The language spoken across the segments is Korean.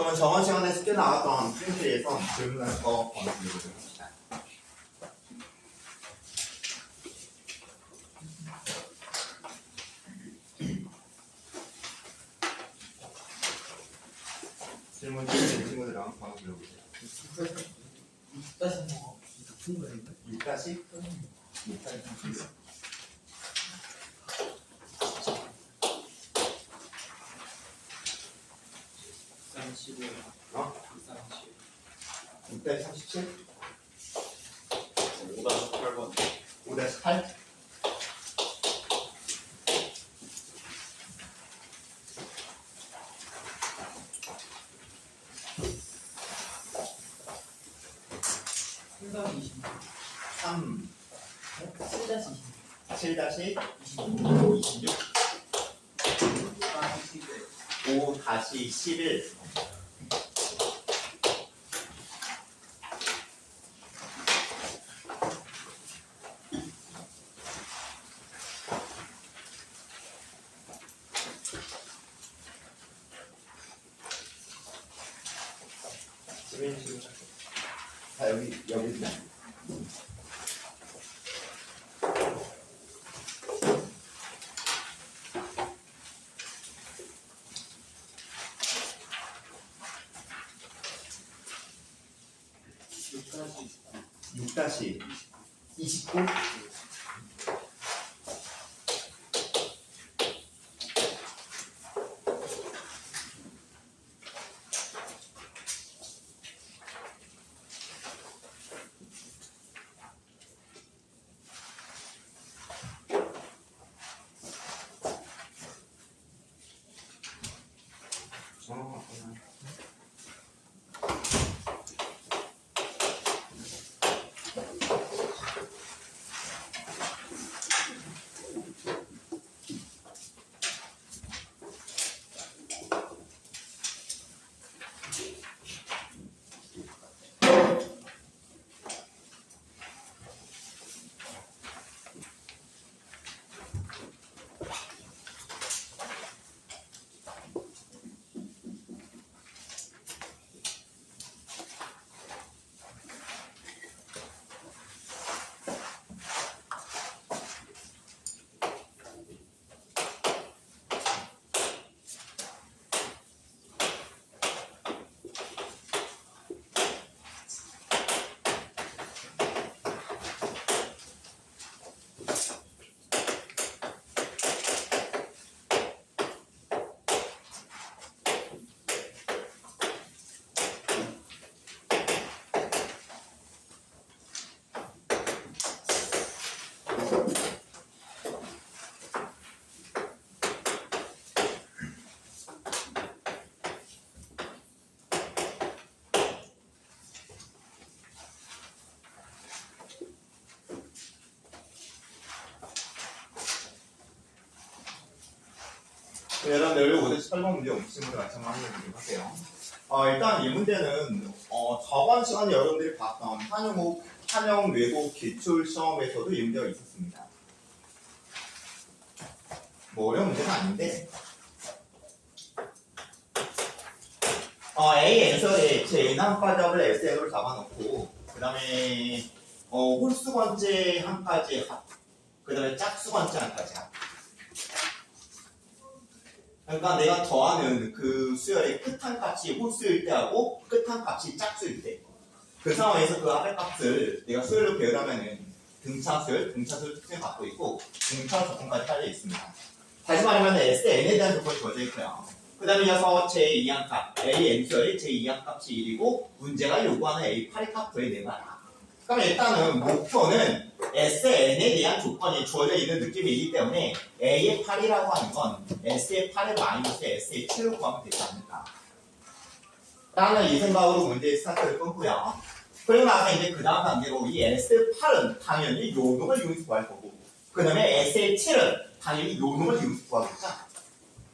그러면 저번 시간에 숙제 나왔던 프린트에서 질문할 거 보여드리겠습니다. 질문 드리는 친구들이랑 번호 불러보세요. 6-6? 6-6? 35. 어? 6-37? 5-8번. 5-8? 생각이 20. 3 7-20. 7-26 5-11. 5-11 자, 여기 있네. 육 다시 29 여러분들 5-8번 문제 옥심으로 완성하는 하세요. 일단 이 문제는 저번 시간에 여러분들이 봤던 한영 외국 기출 시험에서도 이 문제가 있었습니다. 뭐 어려운 문제는 아닌데 A 엔서에 J는 한 가닥을 SN으로 잡아놓고 그 다음에 홀수번째 한 가지 합, 그 다음에 짝수번째 한 가지 합. 그러니까 내가 더하는 그 수열의 끝한 값이 홀수일 때하고 끝한 값이 짝수일 때 그 상황에서 그 합의 값을 내가 수열로 배열하면은 등차수열 특징을 갖고 있고 등차 조건까지 깔려 있습니다. 다시 말하면 SN에 대한 조건이 주어져 있고요. 그 다음에 이어서 제2항값 A N수열의 제2항값이 1이고 문제가 요구하는 A8의 값 구해내봐라. 그럼 일단은 목표는 SN에 대한 조건이 주어져 있는 느낌이기 때문에 A의 8이라고 하는 건 S의 8의 마이너스 S의 7로 구하면 되지 않을까. 라는 이 생각으로 문제의 스타트를 끊고요. 그리고 나서 이제 그 다음 단계로 이 S8은 당연히 요 놈을 이용해서 구할 거고 그 다음에 S의 7은 당연히 요 놈을 이용해서 구하겠죠.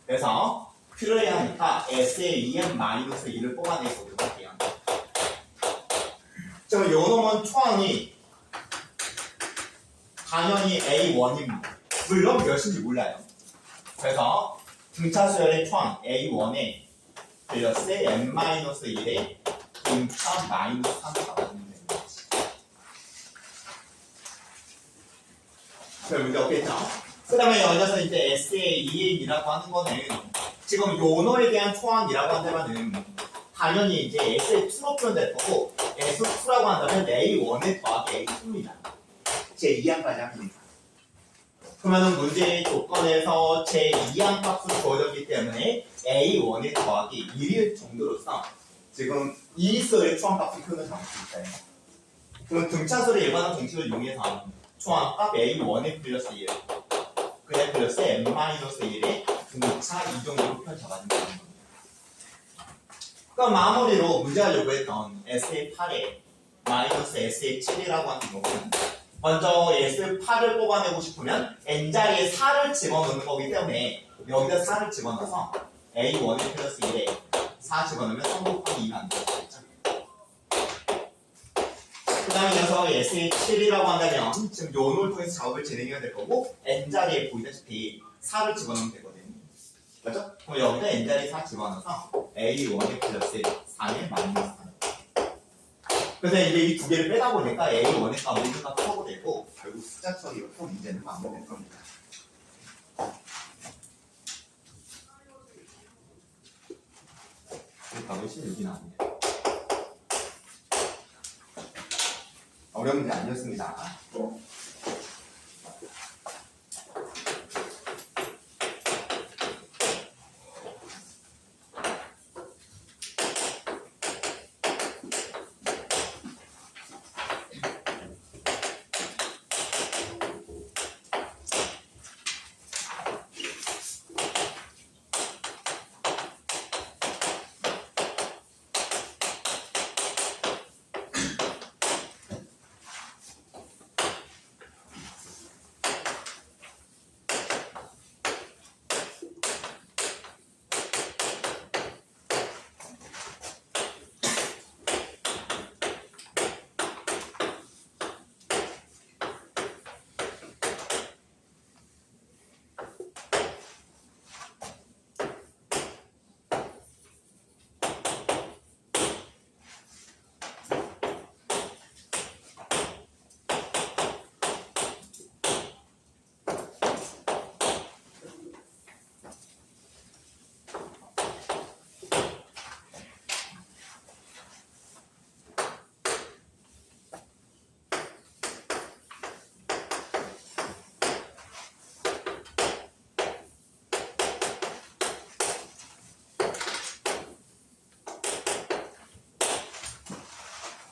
그래서 필요해야 하니까 S의 2n-1을 뽑아내보도록 할게요. 그럼 요 놈은 초항이 당연히 A1입니다. 물론 몇인지 몰라요. 그래서 등차수열의 초항 A1에 플러스 n-1의 등차 마이너스 3 잡아주면 되는 거지. 그럼 문제 없겠죠? 그 다음에 여기서 이제 S의 2n이라고 하는 거는 지금 요노에 대한 초항이라고 한다면은 당연히 이제 S2로 표현될 거고 S2라고 한다면 A1에 더하기 A2입니다. 제 2항까지 합니다. 그러면은 문제의 조건에서 제 2항 값은 주어졌기 때문에 A1에 더하기 1일 정도로서 지금 이 수의 초항 값을 표현을 잡을 수 있어요. 그럼 등차수의 일반적 공식을 이용해서 초항 값 A1에 플러스 1 그냥 플러스 n-1의 등차 이 정도로 표현 잡아주면 되는 겁니다. 그럼 마무리로 문제가 요구했던 SA8에 마이너스 SA7이라고 하는 경우는 먼저 S8을 뽑아내고 싶으면 n자리에 4를 집어넣는 거기 때문에 여기다 4를 집어넣어서 A1에 플러스 1에 4 집어넣으면 3 곱하기 2가 안 되겠죠. 그 다음에 이어서 SA7이라고 한다면 지금 요노를 통해서 작업을 진행해야 될 거고 n자리에 보이다시피 4를 집어넣으면 되거든요. 맞죠? 그럼 여기다 n자리에 4 집어넣어서 A1에 플러스 4에 마이너스 3. 그래서 이제 이 두 개를 빼다 보니까 A1의 값 모두 다 커버되고 결국 숫자 처리로서 문제는 마무리될 겁니다. 바로 16이 나왔네요. 어려운 문제 아니었습니다.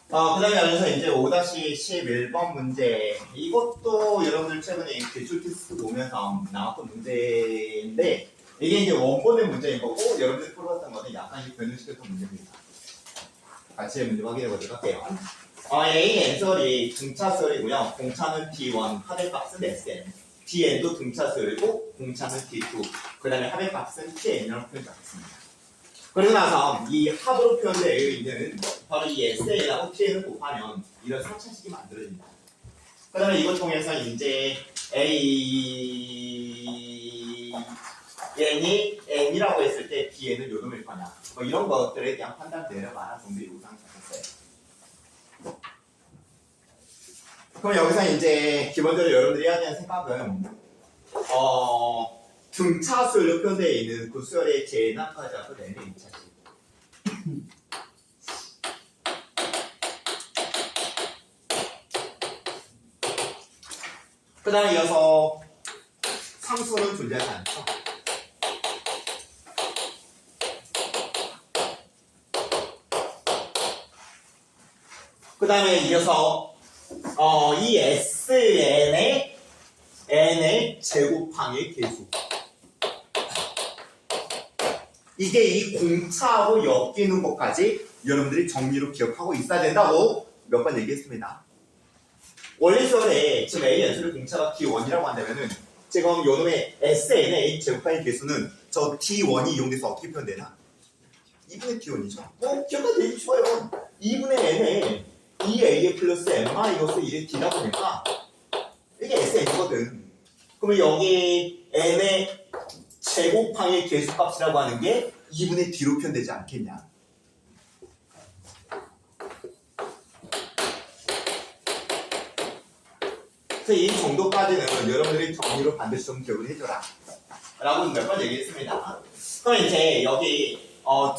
그 다음에 여기서 이제 5-11번 문제. 이것도 여러분들 최근에 기출 테스트 보면서 나왔던 문제인데, 이게 이제 원본의 문제인 거고, 여러분들 풀어봤던 거는 약간 변형시켰던 문제입니다. 같이 문제 확인해 보도록 할게요. A, N설이 등차설이고요. 공차는 T1, 합의값은 Sn. Tn도 등차설이고, 공차는 T2. 그 다음에 합의값은 Tn이라고 표현하겠습니다. 그리고 나서 이 합으로 표현되어 있는 바로 이 SA하고 Tn을 곱하면 이런 3차식이 만들어집니다. 그 다음에 이걸 통해서 이제 A n이 n이라고 했을 때 Bn은 요 놈일 거냐 뭐 이런 것들에 대한 판단 내려봐라 정도 요구사항 잡혔어요. 그럼 여기서 이제 기본적으로 여러분들이 해야 되는 생각은 등차수열로 표현되어 있는 그 수열의 제나까지 하고 n의 2차식. 그 다음에 이어서 상수는 존재하지 않죠. 그 다음에 이어서 이 SN의 n의 제곱항의 계수. 이게 이 공차하고 엮이는 것까지 여러분들이 정리로 기억하고 있어야 된다고 몇 번 얘기했습니다. 원리수열에 지금 A 연수를 공차가 T1이라고 한다면은 지금 요놈의 SN의 제곱항의 계수는 저 T1이 이용돼서 어떻게 표현되나? 2분의 T1이죠. 기억하기 되게 쉬워요. 2분의 N에 2A 플러스 n-1의 D다 보니까 이게 SN이거든. 그러면 여기 N의 제곱항의 계수값이라고 하는 게 2분의 D로 표현되지 않겠냐. 그래서 이 정도까지는 여러분들이 정리로 반드시 좀 기억을 해줘라 라고 몇 번 얘기했습니다. 그럼 이제 여기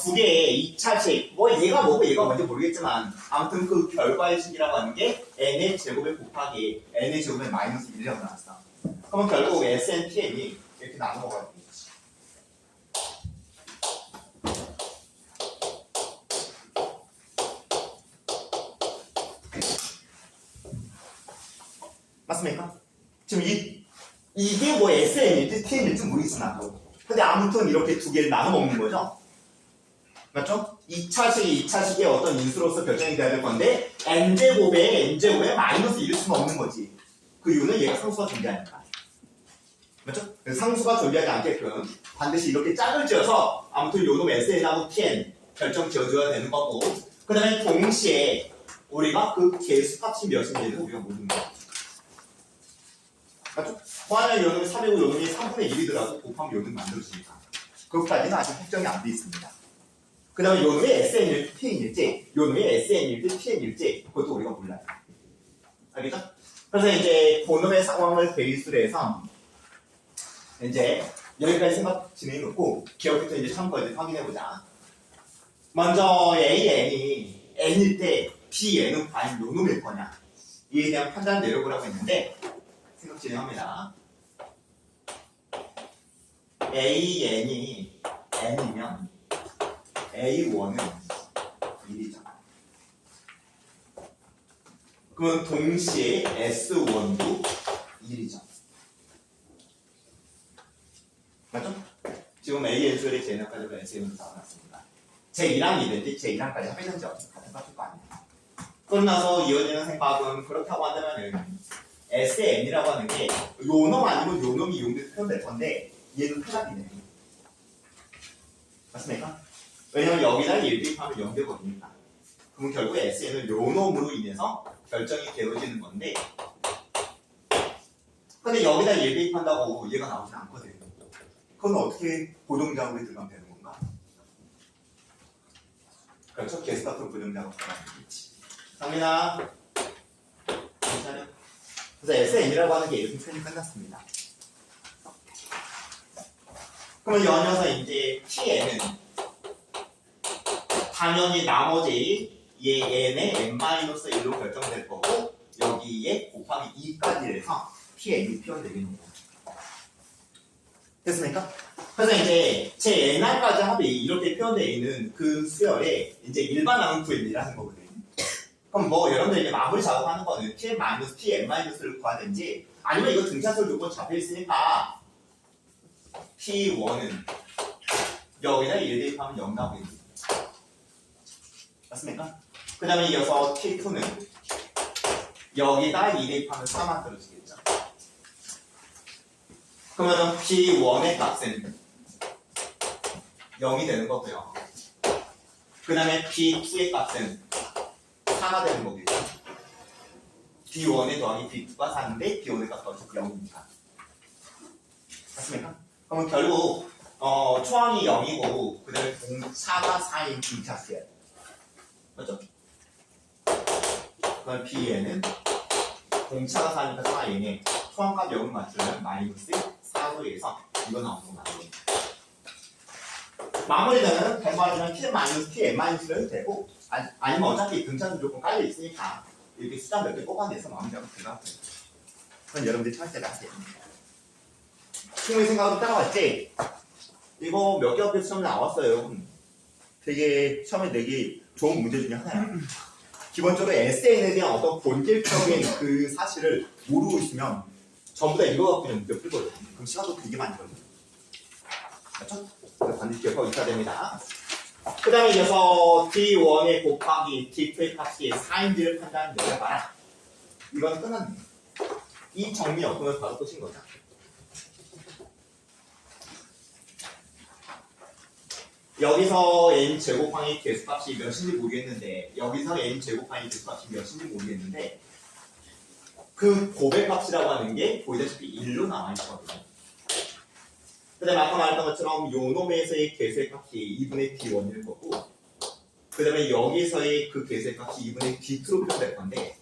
두 개의 2차식, 뭐 얘가 뭐고 얘가 뭔지 모르겠지만 아무튼 그 결과의 식이라고 하는 게 n의 제곱에 곱하기 n의 제곱에 마이너스 1이라고 나왔어. 그러면 결국 SN, TN이 이렇게 나눠먹어야 되겠지. 맞습니까? 지금 이게 뭐 SN일지 TN일지 모르겠어 나도. 근데 아무튼 이렇게 두 개를 나눠 먹는 거죠. 맞죠? 2차식의 어떤 인수로서 결정이 돼야 될 건데 n제곱에 마이너스 1일 수는 없는 거지. 그 이유는 얘가 상수가 존재하니까. 맞죠? 그래서 상수가 존재하지 않게끔 반드시 이렇게 짝을 지어서 아무튼 요놈 SN하고 TN 결정 지어줘야 되는 거고, 그 다음에 동시에 우리가 그 개수값이 몇인지는 우리가 모르는 거야. 맞죠? 만약 요놈이 3이고 요놈이 3분의 1이더라도 곱하면 요놈이 만들어지니까 그것까지는 아직 확정이 안 돼 있습니다. 그 다음에 요놈이 SN일지 TN일지, 요놈이 SN일지 TN일지 그것도 우리가 몰라요. 알겠죠? 그래서 이제 그놈의 상황을 베이스로 해서 이제 여기까지 생각 진행해놓고 기억부터 이제 참고해서 확인해보자. 먼저 AN이 N일 때 BN은 과연 요놈일 거냐 이에 대한 판단 내려보라고 했는데 생각 진행합니다. AN이 N이면 A1은 1이죠. 그러면 동시에 S1도 1이죠. 맞죠? 지금 AN수열의 Jn까지로 SN으로 나왔습니다. 제1항이 있는데 제1항까지 합해졌는지 어떻게 같은 값일 거 아니에요. 끝나서 이어지는 생각은 그렇다고 한다면은 SN이라고 하는 게 요놈 아니면 요놈이 이용돼서 표현될 건데 얘는 탈락이네. 맞습니까? 왜냐면 여기다 1 대입하면 0되거든요. 그럼 결국 SN은 요놈으로 인해서 결정이 되어지는 건데, 근데 여기다 1 대입한다고 얘가 나오지 않거든요. 그건 어떻게 고정작업에 들어가면 되는 건가? 그렇죠? 개수값으로 고정작업 들어가면 되겠지. 상민아, 괜찮아요? 그래서 SN이라고 하는 게 이렇게 표현이 끝났습니다. 그러면 연이어서 이제 TN은 당연히 나머지 얘 n의 n-1로 결정될 거고 여기에 곱하기 2까지 해서 TN이 표현되겠네요. 됐습니까? 그래서 이제 제 nr까지 합이 이렇게 표현되어 있는 그 수열에 이제 일반항을 구해내라는 거거든요. 그럼 뭐 여러분들 이제 마무리 작업하는 거는 TN-TN-를 구하든지 아니면 이거 등차수를 두고 잡혀있으니까 T1은 여기다 1 대입하면 0 나오겠죠. 맞습니까? 그 다음에 이어서 T2는 여기다 2 대입하면 4 만들어지겠죠. 그러면 P1의 값은 0이 되는 거고요. 그 다음에 P2의 값은 4가 되는 거겠죠. B1에 더하기 B2가 4인데 B1의 값은 0입니다. 맞습니까? 그러면 결국 초항이 0이고 그 다음에 공차가 4인 등차수예요. 맞죠? 그럼 B에는 공차가 4니까 4인에 초항값 0을 맞추면 마이너스 4로 해서 이거 나오는 거 맞아요. 마무리되면 대부하지만 T-N-T를 해도 되고 아니면 어차피 등차수 조금 깔려 있으니까 이렇게 숫자 몇 개 뽑아내서 마무리하고 들어가도 돼요. 그건 여러분들이 찾을 때 하세요. 친구의 생각으로 따라왔지? 이거 몇 개 학교 시험에 나왔어요. 되게 시험에 내기 좋은 문제 중에 하나야. 기본적으로 SN에 대한 어떤 본질적인 그 사실을 모르고 있으면 전부 다 이거 갖고 그냥 문제 풀거든요. 그럼 시간도 되게 많이 걸려요. 맞죠? 그래서 반드시 기억하고 있어야 됩니다. 그 다음에 이어서 D1에 곱하기 D2의 값이 4인지를 판단해 내려봐라. 이건 끝났네요. 이 정리 없으면 바로 끝인 거죠. 여기서 n 제곱항의 개수값이 몇인지 모르겠는데 여기서 n 제곱항의 개수값이 몇인지 모르겠는데 그 고백값이라고 하는 게 보이다시피 1로 나와 있거든요. 그 다음에 아까 말했던 것처럼 요 놈에서의 개수의 값이 2분의 D1일 거고 그 다음에 여기서의 그 개수의 값이 2분의 D2로 표현될 건데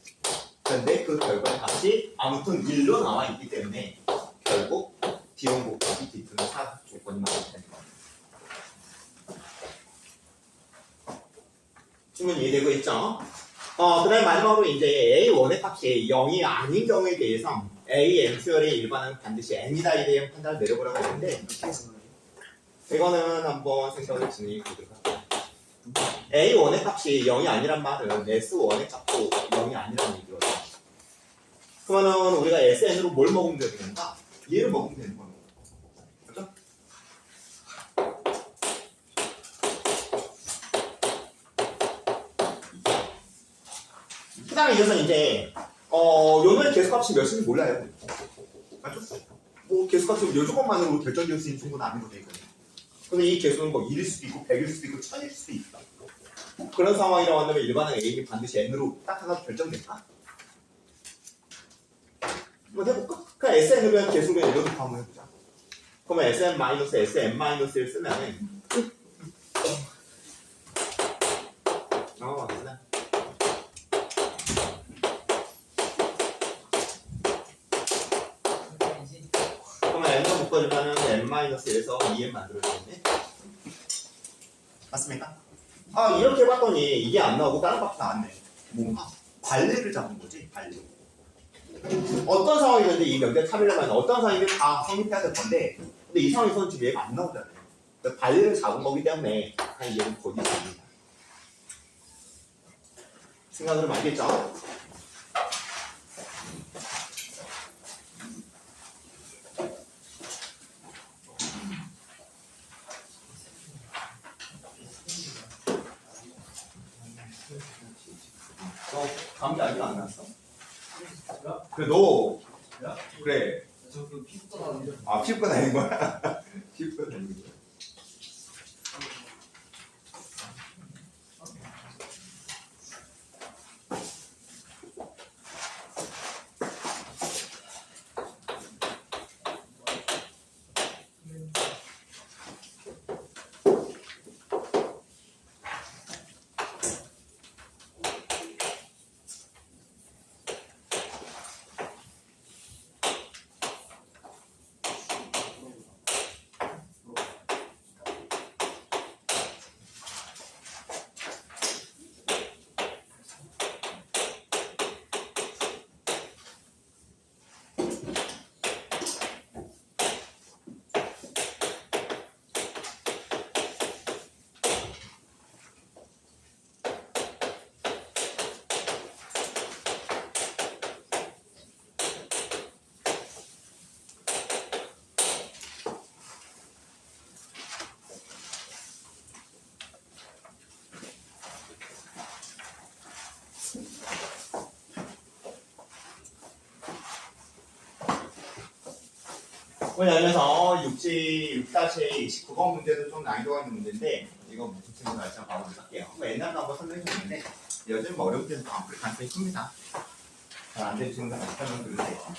그런데 그 결과의 값이 아무튼 1로 나와 있기 때문에 결국 D1 곱하기 D2는 4 조건이 맞게 되는 겁니다. 충분히 이해되고 있죠? 그 다음에 마지막으로 이제 A1의 값이 0이 아닌 경우에 대해서 A, M 수열의 일반은 반드시 N이다에 대한 판단을 내려보라고 하는데 이거는 한번 생각을 진행해 보도록 할게요. A1의 값이 0이 아니란 말은 S1의 값도 0이 아니라는 얘기거든요. 그러면은 우리가 SN으로 뭘 먹으면 되는가? 얘를 먹으면 되는 거예요. 그렇죠? 그 다음에 이어서 이제 요놈의 개수값이 몇인지 몰라요. 맞죠? 뭐 개수값이 요 조건만으로 결정될 수 있는 정도는 아닌 거죠. 근데 이 개수는 뭐 1일 수도 있고 100일 수도 있고 1000일 수도 있다. 그런 상황이라고 한다면 일반은 A이 반드시 N으로 딱 하나 결정될까? 한번 해볼까? 그냥 SN으로 그냥 개수를 N으로 한번 해보자. 그러면 SN-SN-1을 쓰면은 맞네. 그러면 N으로 묶어주면은 N-1에서 2N 만들어지겠네? 맞습니까? 이렇게 해봤더니 이게 안 나오고 다른 값이 나왔네. 뭔가 발레를 잡은 거지, 발레. 어떤 상황이든지 이 명제 차별하면 어떤 상황이든 다 성립해야 될 건데 근데 이 상황에서는 지금 얘가 안 나오잖아요. 그러니까 발레를 잡은 거기 때문에 그냥 얘는 거짓이 아닙니다. 생각을 알겠죠? 너 감기 아직 안 났어? 그래 너 그래 저그 피부과 나는데 피부과 다니는 거야? 피부과 다니는 거야? 예를 들어서 6-29번 문제는 좀 난이도가 있는 문제인데 이거 무슨 친구 날짜 바로 할게요. 옛날도 한번 설명해줬는데 요즘 어려운 데는 안 풀릴 가능성이 큽니다. 잘 안 되는 친구들 설명 들으세요.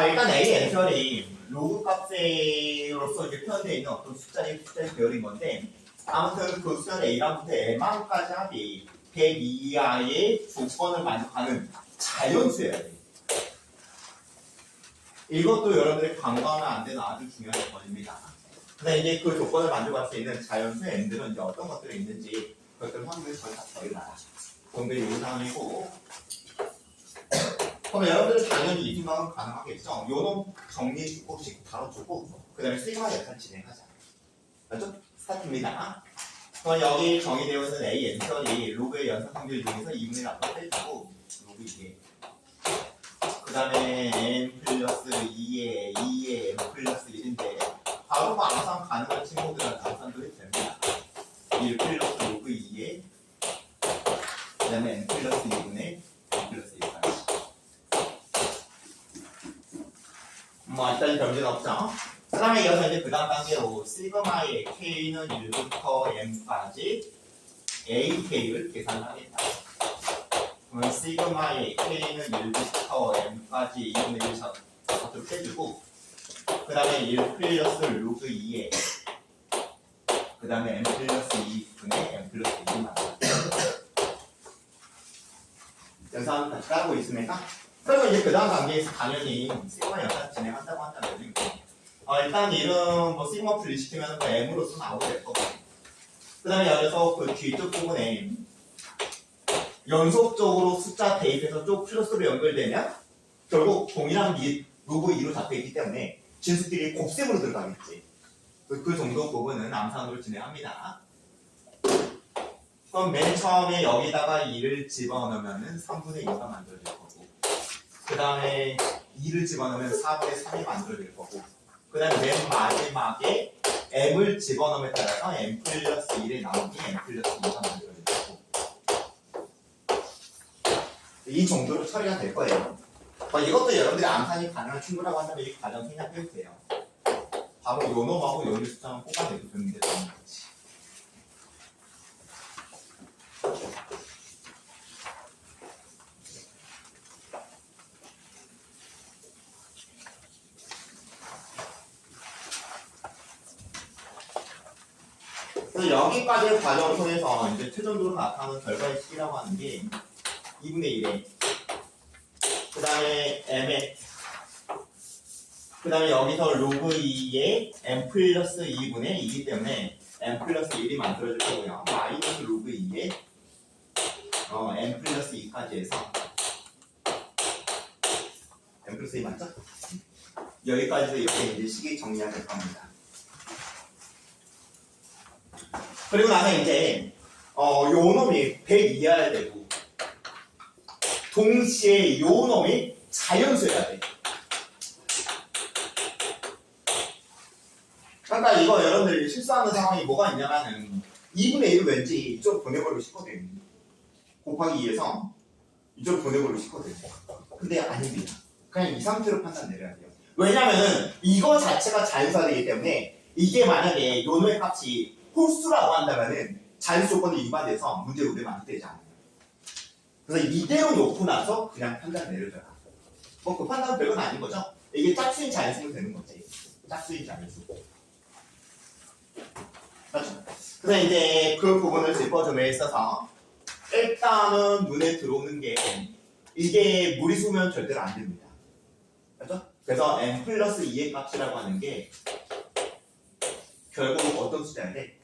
일단 A, N설이 로그 값으로서 이렇게 표현되어 있는 어떤 숫자의 배열인 건데 아무튼 그 수열 A랑부터 M까지 합이 100 이하의 조건을 만족하는 자연수예요. 이것도 여러분들이 간과하면 안 되는 아주 중요한 조건입니다. 근데 이제 그 조건을 만족할 수 있는 자연수 N들은 이제 어떤 것들이 있는지 그것들 확인을 저희 다 저희가 공부의 요상이고 그럼 여러분들은 당연히 이 생각은 가능하겠죠. 요놈 정리해주고 식 다뤄주고 그 다음에 시그마 예산 진행하자. 맞죠? 스타트입니다. 그럼 여기 정의되어 있는 A, N설이 로그의 연산성질 중에서 2분의 1 앞으로 빼주고 로그 2에 그 다음에 n 플러스 2에 2에 n 플러스 1인데 바로 암산 가능한 친구들은 암산도 해도 됩니다. 1 플러스 로그 2에 그 다음에 n 플러스 2분의 n 플러스 1까지 일단 변제는 없죠. 그 다음에 이어서 이제 그 다음 단계로 시그마의 k는 1부터 m까지 ak를 계산하겠다. 그러면 시그마의 k는 1부터 m까지 2분의 1 작업으로 빼주고 그 다음에 1 플러스 로그 2에 그 다음에 n 플러스 2분의 n 플러스 1이 맞아요. 연산 같이 따르고 있습니까? 그러면 이제 그 다음 단계에서 당연히 시그마 연산 진행한다고 한다면 일단 이런 뭐 시그마 분리시키면 뭐 m으로서 나오게 될 거고 그 다음에 여기서 그 뒤쪽 부분에 연속적으로 숫자 대입해서 쭉 플러스로 연결되면 결국 동일한 로그 2로 잡혀있기 때문에 진수끼리 곱셈으로 들어가겠지. 그 정도 부분은 암산으로 진행합니다. 그럼 맨 처음에 여기다가 2를 집어넣으면 3분의 2가 만들어질 거고 그 다음에 2를 집어넣으면 4분의 3이 만들어질 거고 그 다음에 맨 마지막에 m을 집어넣음에 따라서 m 플러스 1의 나오기 m 플러스 2가 만들어질 거고 이 정도로 처리가 될 거예요. 이것도 여러분들이 암산이 가능한 친구라고 한다면 이 과정 생략해도 돼요. 바로 요 놈하고 요 숫자만 뽑아내도 되는 거지. 그래서 여기까지의 과정을 통해서 이제 최종적으로 나타나는 결과의 식이라고 하는 게 2분의 1에 그 다음에 m에 그 다음에 여기서 로그 2에 m 플러스 2분의 2이기 때문에 m 플러스 1이 만들어질 거고요. 마이너스 로그 2에 m 플러스 2까지 해서 m 플러스 2 맞죠? 여기까지도 이렇게 이제 식이 정리가 될 겁니다. 그리고 나서 이제 요 놈이 100이해야 되고 동시에 요 놈이 자연수여야 돼. 그러니까 이거 여러분들 실수하는 상황이 뭐가 있냐면은 2분의 1을 왠지 이쪽으로 보내버리고 싶거든. 곱하기 2에서 이쪽으로 보내버리고 싶거든. 근데 아닙니다. 그냥 이 상태로 판단 내려야 돼요. 왜냐면은 이거 자체가 자연수화되기 때문에 이게 만약에 요 놈의 값이 홀수라고 한다면은 자연수 조건이 위반돼서 문제로 만족되지 않아요. 그래서 이대로 놓고 나서 그냥 판단 내려줘라. 그 판단은 별건 아닌 거죠? 이게 짝수인 자연수면 되는 거지. 짝수인 자연수. 그렇죠? 그래서 이제 그 부분을 짚어줌에 있어서 일단은 눈에 들어오는 게 이게 무리수면 절대로 안 됩니다. 그렇죠? 그래서 n 플러스 2의 값이라고 하는 게 결국 어떤 숫자야 돼?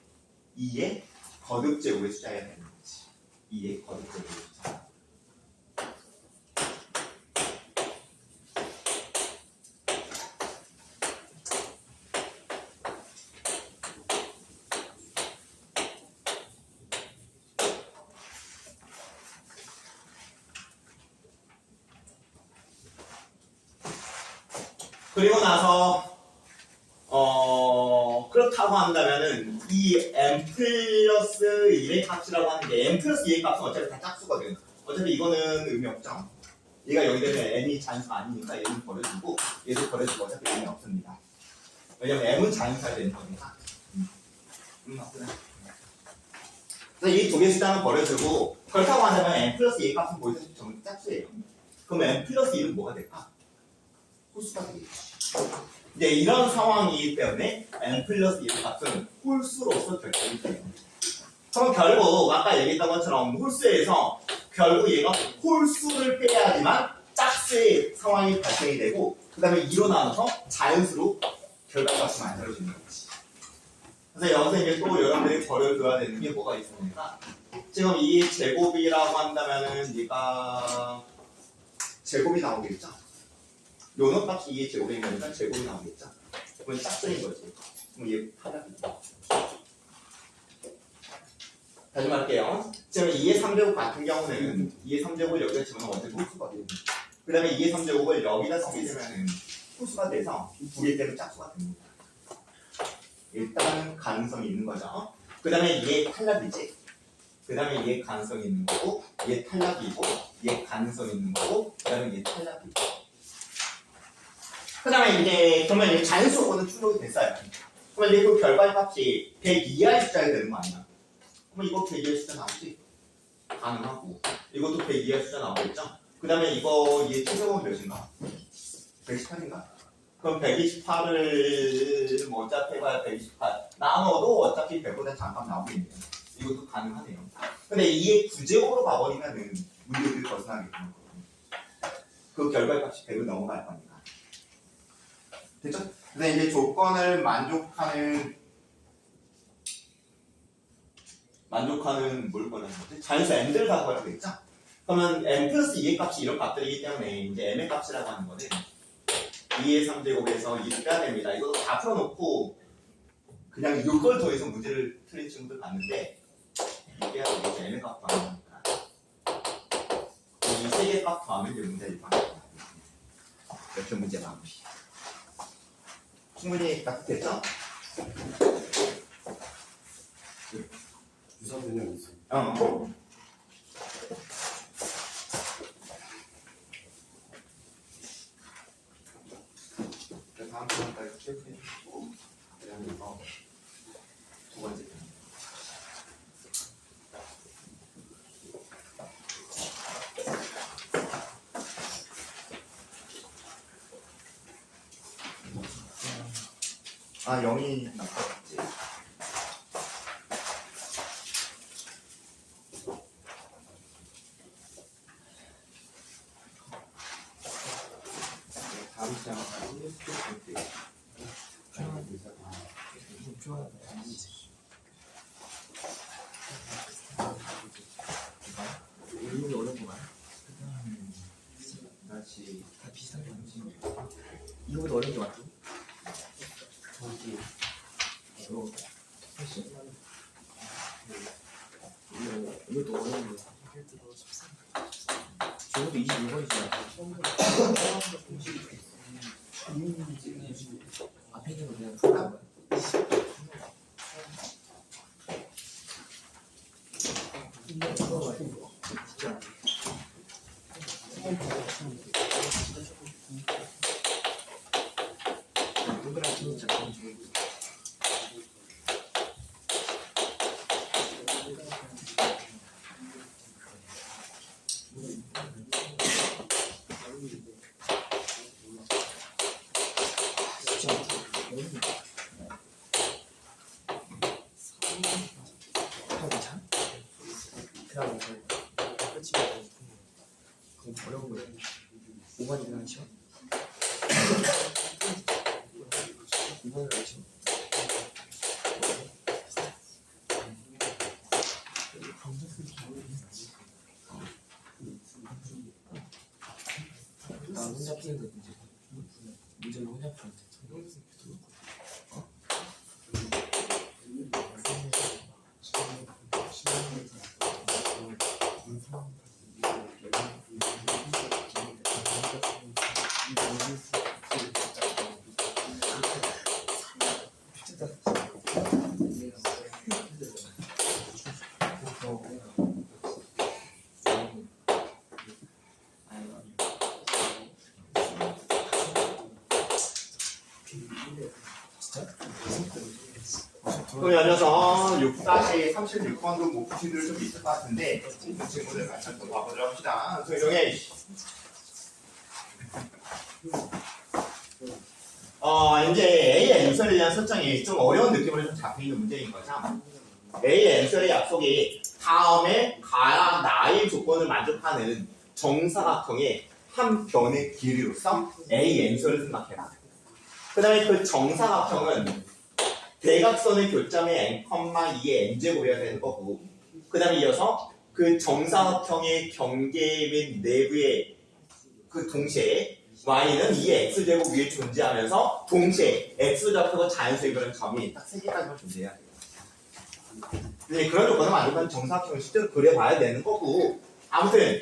2의 거듭제곱의 숫자여야 되는 거지. 2의 거듭제곱의 숫자. 그리고 나서 그렇다고 한다면은 이 m 플러스 1의 값이라고 하는 게 m 플러스 2의 값은 어차피 다 짝수거든. 어차피 이거는 의미 없죠. 얘가 여기 되면 m이 자연수가 아니니까 얘는 버려주고 얘도 버려주고 어차피 의미 없습니다. 왜냐면 m은 자연수가 되는 거니까. 맞구나. 그래서 이 두 개 숫자는 버려주고 그렇다고 한다면 m 플러스 2의 값은 보이듯이 전부 짝수예요. 그럼 m 플러스 1은 뭐가 될까? 홀수가 되겠지. 이제 이런 상황이기 때문에 n 플러스 1의 값은 홀수로서 결정이 돼요. 그럼 결국 아까 얘기했던 것처럼 홀수에서 결국 얘가 홀수를 빼야지만 짝수의 상황이 발생이 되고 그 다음에 2로 나눠서 자연수로 결과값이 만들어지는 거지. 그래서 여기서 이제 또 여러분들이 버려줘야 되는 게 뭐가 있습니까? 지금 이 제곱이라고 한다면은 얘가 제곱이 나오겠죠? 요놈 값이 2의 제곱인 거니까 제곱이 나오겠죠? 그건 짝수인 거지. 그럼 얘 하나입니다. 다시 말할게요. 지금 2의 3제곱 같은 경우는 2의 3제곱을 여기다 집어넣으면 어차피 홀수거든요. 그 다음에 2의 3제곱을 여기다 쓰게 되면 홀수가 돼서 두 개 때문에 짝수가 됩니다. 일단은 가능성이 있는 거죠. 그 다음에 얘 탈락이지. 그 다음에 얘 가능성이 있는 거고 얘 탈락이고 얘 가능성이 있는 거고 그 다음에 얘 탈락이고 그 다음에 이제 그러면 이제 자연수 조건은 충족이 됐어요. 그러면 이제 그 결과의 값이 100 이하의 숫자가 되는 거 아니야? 그러면 이거 100 이하의 숫자 나오지? 가능하고 이것도 100 이하의 숫자 나오겠죠? 그 다음에 이거 얘 최종은 몇인가? 118인가? 그럼 128을 뭐 어차피 해봐야 128 나눠도 어차피 100보다 잠깐 나오겠네요. 이것도 가능하네요. 근데 이게 구제곱으로 가버리면은 문제들이 벗어나게 되는 거거든요. 그 결과값이 100을 넘어갈 거니까. 됐죠? 근데 이제 조건을 만족하는 뭘 거는 거지? 자연수 n들 다 구하라고 했죠? 그러면 n 플러스 2의 값이 이런 값들이기 때문에 이제 m의 값이라고 하는 거는 2의 3제곱에서 2를 빼야 됩니다. 이거 다 풀어놓고 그냥 이걸 더해서 문제를 틀린 친구들 봤는데 이게 이제 n의 값 더하니까 이 세 개 값 더하면 이제 문제를 봐요. 이렇게 문제 마무리. 충분히 납득됐죠? 유사 변형 있어. 다음 시간까지 체크해주시고 두 번째 편. 아 0이 나왔지. 다음 시간까지 체크해주세요. 일본이 어려운 거 많아? 다시 다 비슷한 게 아니지. 이거보다 어려운 게 많죠? 어려워. 훨씬. 이것도 어려운 거. 저것도 26번이잖아. 앞에 있는 거 그냥 풀어간 거야. 진짜. 동그란 진짜 그런 줄. 어려운 거예요. 5번이 그냥 쉬워? 2번을 왜 쉬워? 나 혼자 푸는 거 문제를 혼자 푸는데 또 열려서 6-36번도 못 푸신 분들 좀 있을 것 같은데 그 친구들 같이 한번 봐보도록 합시다. 조용해. 이제 A의 N설에 대한 설정이 좀 어려운 느낌으로 좀 잡혀있는 문제인 거죠. A의 N설의 약속이 다음에 가야 나의 조건을 만족하는 정사각형의 한 변의 길이로서 A N설을 생각해라. 그 다음에 그 정사각형은 대각선의 교점의 n, 2의 n제곱이어야 되는 거고 그 다음에 이어서 그 정사각형의 경계면 내부에 그 동시에 y는 2의 x제곱 위에 존재하면서 동시에 x좌표가 자연수에 그런 점이 딱 3개까지만 존재해야 돼요. 근데 그런 조건을 만족하는 정사각형을 실제로 그려봐야 되는 거고 아무튼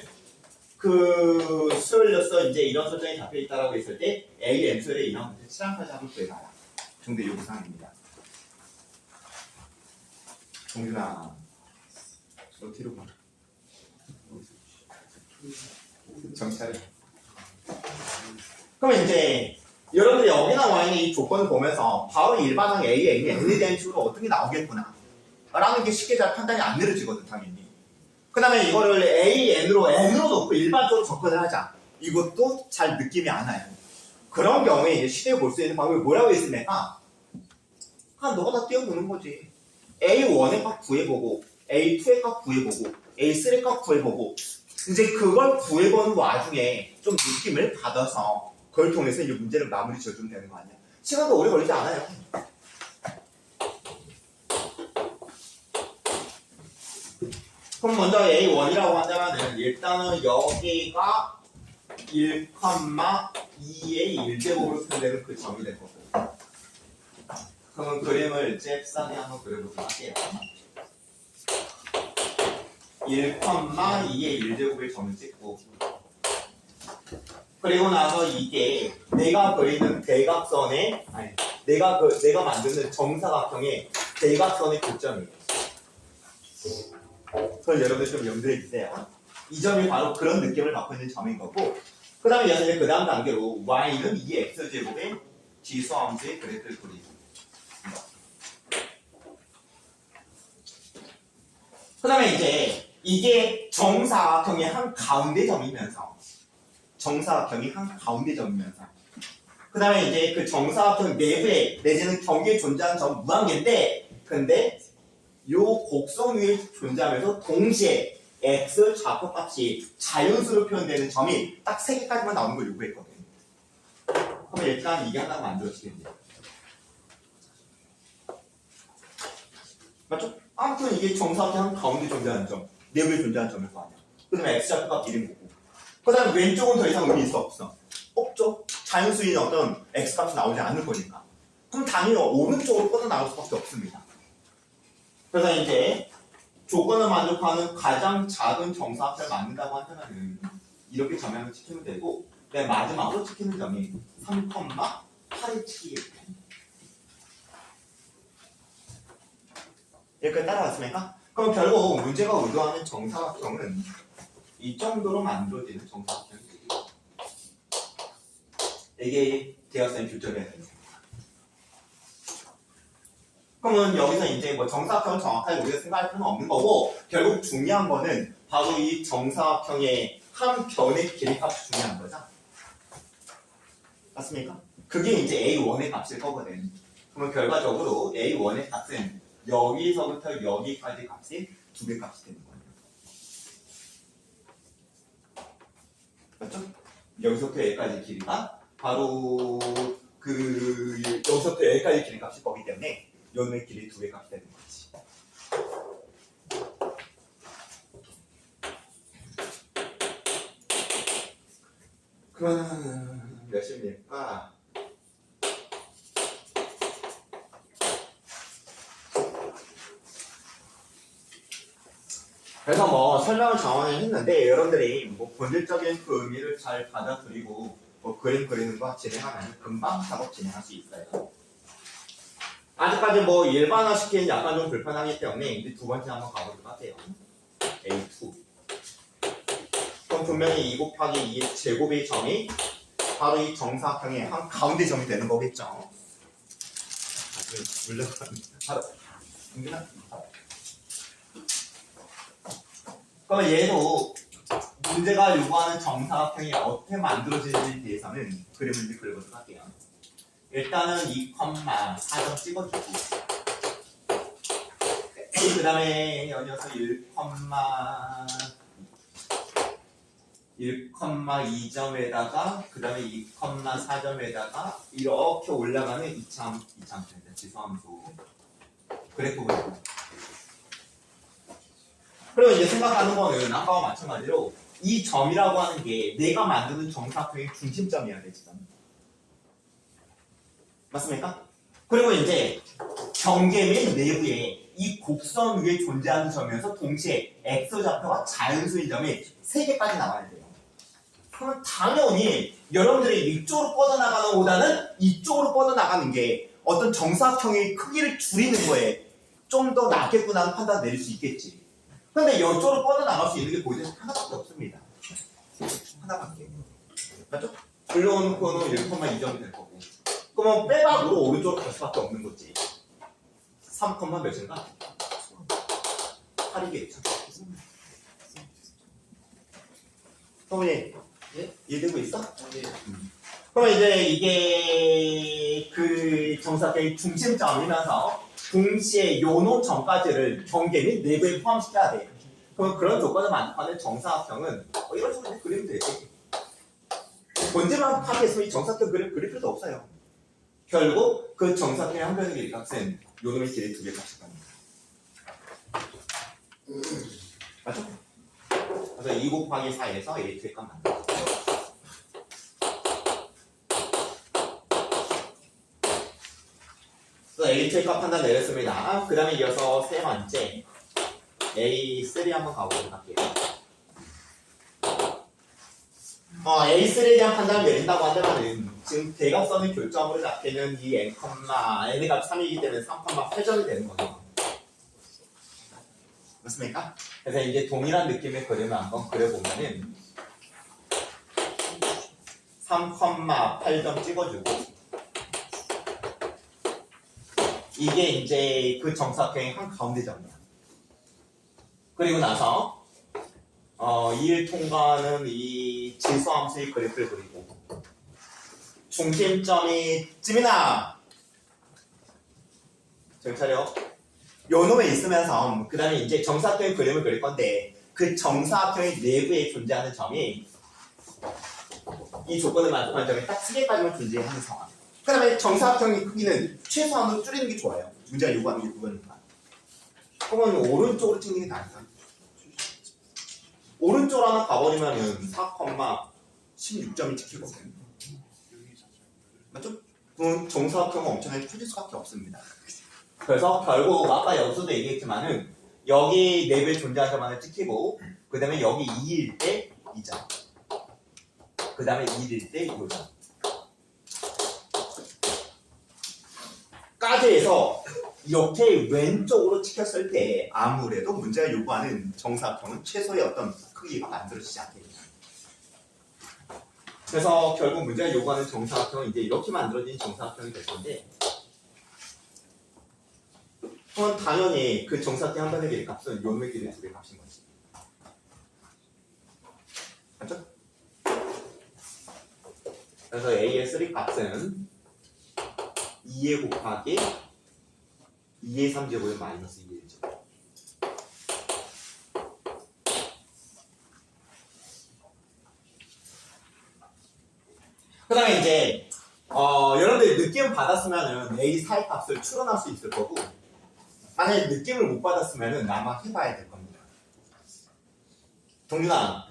그 수열로서 이제 이런 설정이 잡혀있다라고 했을 때 A, N수열의 이런 문제 7항까지 한번 구해봐라. 정도 요구사항입니다. 동준아, 너 뒤로 가. 정찰해. 그러면 이제 여러분들이 여기 나와 있는 이 조건을 보면서 바로 일반항 A, N이 N에 대한 식으로 어떻게 나오겠구나 라는 게 쉽게 잘 판단이 안 내려지거든 당연히. 그 다음에 이거를 A, N으로 놓고 일반적으로 접근을 하자. 이것도 잘 느낌이 안 와요. 그런 경우에 이제 시대에 볼 수 있는 방법이 뭐라고 있습니까? 너가 다 띄워보는 거지. A1의 값 구해보고 A2의 값 구해보고 A3의 값 구해보고 이제 그걸 구해보는 와중에 좀 느낌을 받아서 그걸 통해서 이제 문제를 마무리 지어주면 되는 거 아니야. 시간도 오래 걸리지 않아요. 그럼 먼저 A1이라고 한다면은 일단은 여기가 1, 2의 1제곱으로 표현되는 그 점이 될 거고. 그러면 그림을 잽싸게 한번 그려보도록 할게요. 1, 2의 1제곱의 점을 찍고 그리고 나서 이게 내가 그리는 대각선의 내가 만드는 정사각형의 대각선의 교점이에요. 그걸 여러분들 좀 염두해 주세요. 이 점이 바로 그런 느낌을 갖고 있는 점인 거고 그 다음에 여기서 그 다음 단계로 y는 2x제곱의 지수함수의 그래프를 그리고 그 다음에 이제 이게 정사각형의 한 가운데 점이면서 그 다음에 이제 그 정사각형 내부에 내지는 경계에 존재하는 점 무한계인데 근데 요 곡선 위에 존재하면서 동시에 x 좌표값이 자연수로 표현되는 점이 딱 3개까지만 나오는 걸 요구했거든요. 그럼 일단 이게 하나 만들어지겠네요. 맞죠? 아무튼 이게 정사각형 가운데 존재하는 점, 내부에 존재하는 점일 거 아니야. 그 다음에 x좌표값 1인 거고. 그 다음에 왼쪽은 더 이상 의미 있어 없어? 없죠. 자연수인 어떤 x값이 나오지 않을 거니까. 그럼 당연히 오른쪽으로 뻗어나갈 수밖에 없습니다. 그래서 이제 조건을 만족하는 가장 작은 정사각형을 만든다고 한다면 이렇게 점양을 지키면 되고 마지막으로 지키는 점이 3,817 여기까지 따라왔습니까? 그럼 결국 문제가 의도하는 정사각형은 이 정도로 만들어지는 정사각형이지. 이게 대각선의 교점이어야 됩니다. 그러면 여기서 이제 뭐 정사각형을 정확하게 우리가 생각할 필요는 없는 거고 결국 중요한 거는 바로 이 정사각형의 한 변의 길이값이 중요한 거죠. 맞습니까? 그게 이제 A1의 값일 거거든. 그러면 결과적으로 A1의 값은 여기서부터 여기까지 값이 2배 값이 되는 거예요. 맞죠? 여기서부터 여기까지 길이가 바로 여기서부터 여기까지 길이 값이 거기 때문에 요놈의 길이 2배 값이 되는 거지. 그러면 몇입니까? 그래서 뭐 설명을 정원을 했는데 여러분들이 뭐 본질적인 그 의미를 잘 받아들이고 뭐 그림 그리는 거 진행하면 금방 작업 진행할 수 있어요. 아직까지 뭐 일반화 시키는 약간 좀 불편하기 때문에 이제 두 번째 한번 가보도록 할게요. A2. 그럼 분명히 2 곱하기 2의 제곱의 점이 바로 이 정사각형의 한 가운데 점이 되는 거겠죠. 바로 그러면 얘도 문제가 요구하는 정사각형이 어떻게 만들어지는지에 대해서는 그림을 이제 그려보도록 할게요. 일단은 2,4점 찍어주고 그 다음에 연이어서 1,2점에다가 그 다음에 2,4점에다가 이렇게 올라가는 이참 지수함수 그래프 그리고 그리고 이제 생각하는 거는 아까와 마찬가지로 이 점이라고 하는 게 내가 만드는 정사각형의 중심점이어야 되지. 맞습니까? 그리고 이제 경계면 내부에 이 곡선 위에 존재하는 점이어서 동시에 x좌표와 자연수인 점이 3개까지 나와야 돼요. 그러면 당연히 여러분들이 이쪽으로 뻗어나가는 것보다는 이쪽으로 뻗어나가는 게 어떤 정사각형의 크기를 줄이는 거에 좀 더 낫겠구나 하는 판단을 내릴 수 있겠지. 근데 이쪽으로 뻗어나갈 수 있는 게 보이는 하나밖에 없습니다. 하나밖에. 맞죠? 불러놓고는 1,2점이 될 거고. 그러면 빼박으로 오른쪽으로 갈 수밖에 없는 거지. 3, 몇인가? 8이겠죠. 성훈이, 예? 이해되고 있어? 네. 그럼 이제 이게 그 정사각형의 중심점이면서 동시에 요노 점까지를 경계 및 내부에 포함시켜야 돼. 그럼 그런 조건을 만족하는 정사각형은 이런 식으로 이제 그리면 돼. 본질만 파악했으면 이 정사각형 그릴 필요도 없어요. 결국 그 정사각형의 한 변의 길이 값은 요놈의 길이 2배 값일 겁니다. 맞죠? 그래서 2 곱하기 4에서 A의 값 만들어요. 그래서 A의 값 판단 내렸습니다. 그 다음에 이어서 세 번째 A3 한번 가보도록 할게요. A3에 대한 판단을 내린다고 한다면 지금 대각선의 교점으로 잡히는 이 N, N의 값 3이기 때문에 3,8점이 되는 거죠. 맞습니까? 그래서 이제 동일한 느낌의 그림을 한번 그려보면은 3,8점 찍어주고 이게 이제 그 정사각형의 한 가운데 점이야. 그리고 나서 이를 통과하는 이 지수함수의 그래프를 그리고 중심점이 쯤이나 정신 차려 요놈에 있으면서 그 다음에 이제 정사각형의 그림을 그릴 건데 그 정사각형의 내부에 존재하는 점이 이 조건을 만족하는 점이 딱 3개까지만 존재하는 상황. 그 다음에 정사각형의 크기는 최소한으로 줄이는 게 좋아요. 문제가 요구하는 게 그거니까. 그러면 오른쪽으로 찍는 게 나을까? 오른쪽으로 하나 가버리면은 4,16점이 찍히거든요. 맞죠? 그럼 정사각형은 엄청나게 커질 수밖에 없습니다. 그래서 결국 아까 여기서도 얘기했지만은 여기 내부에 존재하는 점만을 찍히고 그 다음에 여기 2일 때 2점 그 다음에 1일 때 2점 까지 해서 이렇게 왼쪽으로 찍혔을 때 아무래도 문제가 요구하는 정사각형은 최소의 어떤 크기가 만들어지지 않게 됩니다. 그래서 결국 문제가 요구하는 정사각형은 이제 이렇게 만들어진 정사각형이 될 건데 그건 당연히 그 정사각형 한 번의 길이 값은 요놈의 길이 2배 값인 거지. 맞죠? 그래서 A의 3 값은 2에 곱하기 2의 3제곱에 마이너스 2의 1제곱. 그 다음에 이제 여러분들 느낌 받았으면은 A 4의 값을 추론할 수 있을 거고 만약에 느낌을 못 받았으면은 아마 해봐야 될 겁니다. 동준아,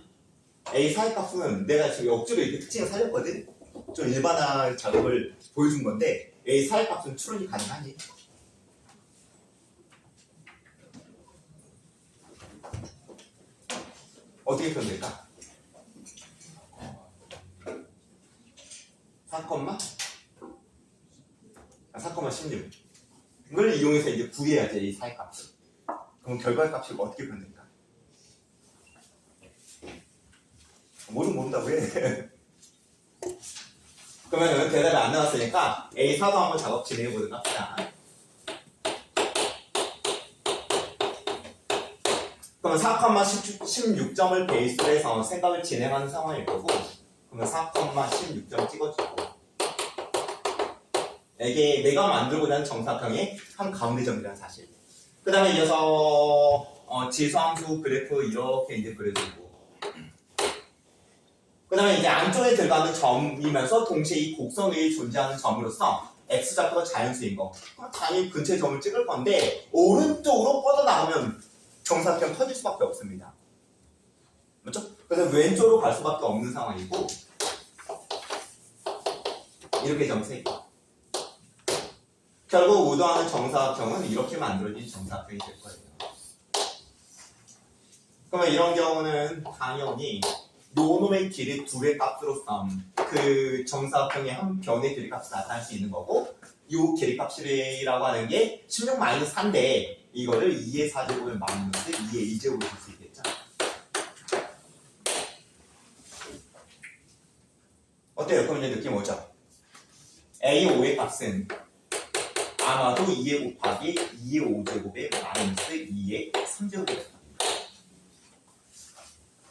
A 4의 값은 내가 지금 억지로 이렇게 특징을 살렸거든? 좀 일반화 작업을 보여준 건데 A 4의 값은 추론이 가능하니? 어떻게 표현될까? 4,16 이걸 이용해서 이제 구해야지 이 4의 값을. 그럼 결과의 값이 어떻게 변될까? 모른다고 해. 그러면은 대답이 안 나왔으니까 A4도 한번 작업 진행해 보도록 합시다. 그러면 4,16점을 베이스로 해서 생각을 진행하는 상황일 거고 그러면 4,16점 찍어주고 이게 내가 만들고자 하는 정사각형의 한 가운데 점이라는 사실. 그 다음에 이어서 지수함수 그래프 이렇게 이제 그려주고 그 다음에 이제 안쪽에 들어가는 점이면서 동시에 이 곡선 위에 존재하는 점으로서 X좌표가 자연수인 거 당연히 근처에 점을 찍을 건데 오른쪽으로 뻗어나오면 정사각형 터질 수밖에 없습니다. 맞죠? 그래서 왼쪽으로 갈 수밖에 없는 상황이고 이렇게 점색이 결국 의도하는 정사각형은 이렇게 만들어진 정사각형이 될 거예요. 그러면 이런 경우는 당연히 요놈의 길이 2의 값으로서 그 정사각형의 한 변의 길이 값을 나타낼 수 있는 거고 이 길이 값이라고 하는 게 16-4인데 이거를 2의 4제곱에 마이너스 2의 2제곱으로 볼 수 있겠죠. 어때요? 그럼 이제 느낌 오죠? A5의 값은 아마도 2의 곱하기 2의 5제곱에 마이너스 2의 3제곱이 됩니다.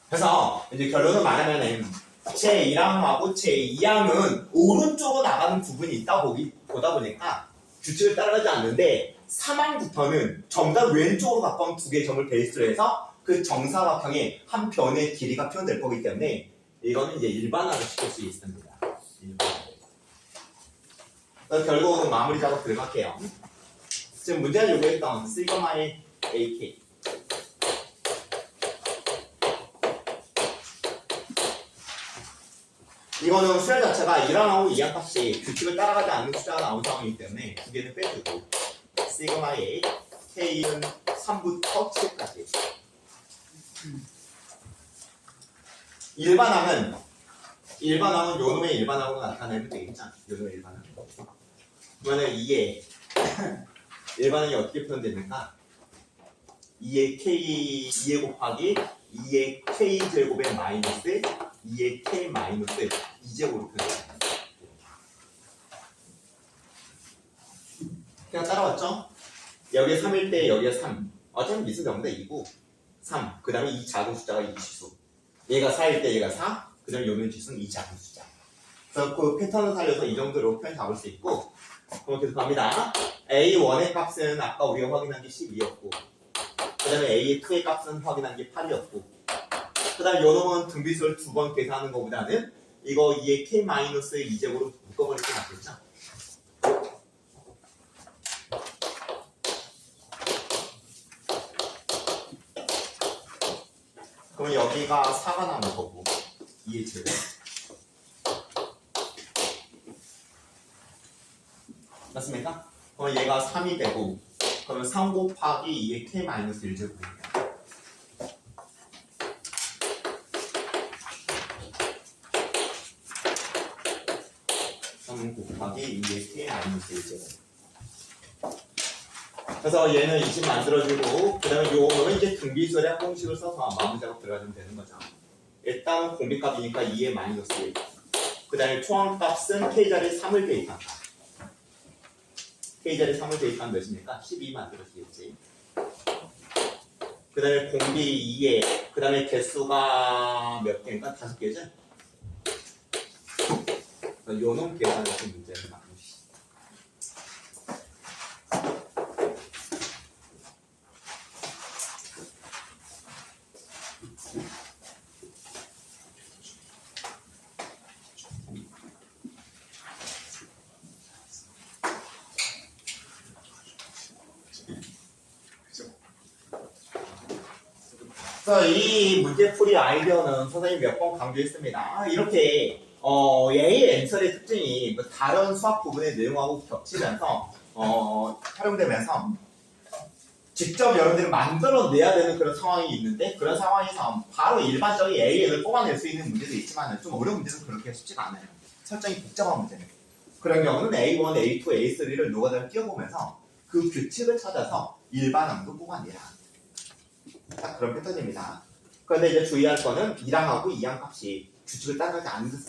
그래서 이제 결론을 말하면은 제1항하고 제2항은 오른쪽으로 나가는 부분이 있다 보다 보니까 규칙을 따라가지 않는데 3항부터는 전부 다 왼쪽으로 가까운 두 개의 점을 베이스로 해서 그 정사각형의 한 변의 길이가 표현될 거기 때문에 이거는 이제 일반화를 시킬 수 있습니다. 그래서 결국 마무리 작업 들어갈게요. 지금 문제가 요구했던 시그마의 AK 이거는 수열 자체가 1항하고 2항 값이 규칙을 따라가지 않는 숫자가 나온 상황이기 때문에 두 개는 빼주고 시그마의 K는 3부터 7까지 일반항은 요놈의 일반항으로 나타내면 되겠죠? 요놈의 일반항 그러면 2의 일반항이 어떻게 표현됩니까? 2의 K 2의 곱하기 2의 K 제곱의 마이너스 2의 K 마이너스 2제곱으로 표현됩니다. 그냥 따라왔죠? 여기에 3일 때 여기에 3 어차피 미분 전부 다 2고 3 그 다음에 이 작은 숫자가 이 지수 얘가 4일 때 얘가 4 그 다음에 요는 지수는 이 작은 숫자 그래서 그 패턴을 살려서 이 정도로 표현 잡을 수 있고 그럼 계속 갑니다. A1의 값은 아까 우리가 확인한 게 12였고 그 다음에 A2의 값은 확인한 게 8이었고 그 다음에 요 놈은 등비수를 두 번 계산하는 것보다는 이거 2의 K-2제곱으로 묶어버릴 게 낫겠죠? 그럼 여기가 4가 나오는 거고 2의 제곱 맞습니까? 그럼 얘가 3이 되고 그러면 3 곱하기 2의 K-1제곱입니다. 3 곱하기 2의 K-1제곱 그래서 얘는 20 만들어주고 그 다음에 요거는 이제 등비수의 공식을 써서 마무리 작업 들어가면 되는 거죠. 일단 공비값이니까 2의 마이너스 1 그 다음에 초항값은 K자리 3을 대입한다. K자리 3을 대입하면 몇입니까? 12 만들어지겠지. 그 다음에 공비 2에 그 다음에 개수가 몇 개인가? 5개죠? 요놈 계산을 좀 문제를 만드시죠. 그래서 이 문제풀이 아이디어는 선생님이 몇 번 강조했습니다. 이렇게 A의 엔설의 특징이 뭐 다른 수학 부분의 내용하고 겹치면서 활용되면서 직접 여러분들이 만들어내야 되는 그런 상황이 있는데 그런 상황에서 바로 일반적인 A를 뽑아낼 수 있는 문제도 있지만 좀 어려운 문제는 그렇게 쉽지가 않아요. 설정이 복잡한 문제는. 그런 경우는 A1, A2, A3를 노가다를 띄워보면서 그 규칙을 찾아서 일반항도 뽑아내라. 딱 그런 패턴입니다. 그런데 이제 주의할 거는 1항하고 2항 값이 규칙을 따라가지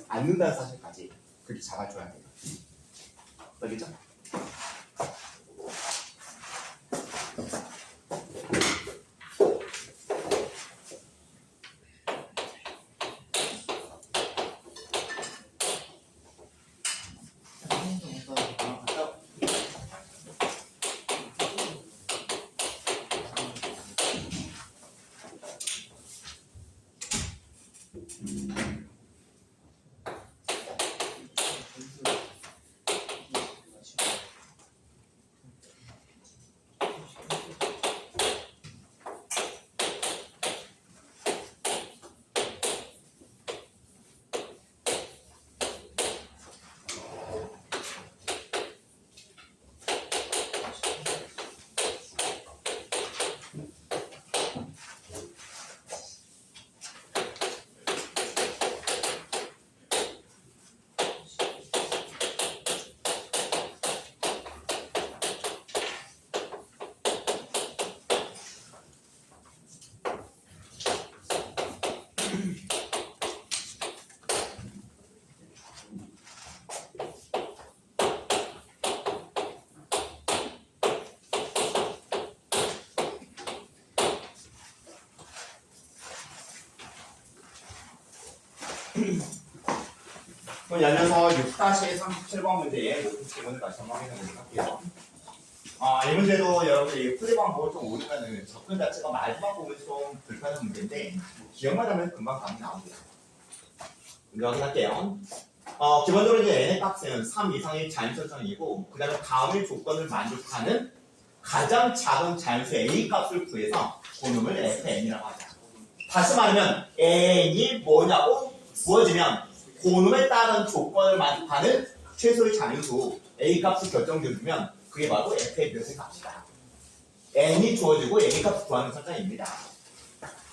않는다는 사실까지 그렇게 잡아줘야 돼요. 알겠죠? 그럼 열려서 6-37번 문제의 모든 질문을 다시 한번 확인해 보도록 할게요. 이 문제도 여러분들이 풀이 방법을 좀 모르면은 접근 자체가 마지막 부분이 좀 불편한 문제인데 기억만 하면 금방 감이 나오고요. 먼저 확인할게요. 기본적으로 이제 n의 값은 3 이상의 자연설정이고 그 다음에 다음의 조건을 만족하는 가장 작은 자연수 a 값을 구해서 그놈을 fn이라고 하자. 다시 말하면 n이 뭐냐고 부어지면 그놈에 따른 조건을 만족하는 최소의 자연수 a 값을 결정해주면 그게 바로 f의 몇의 값이다. n이 주어지고 a 값을 구하는 설정입니다.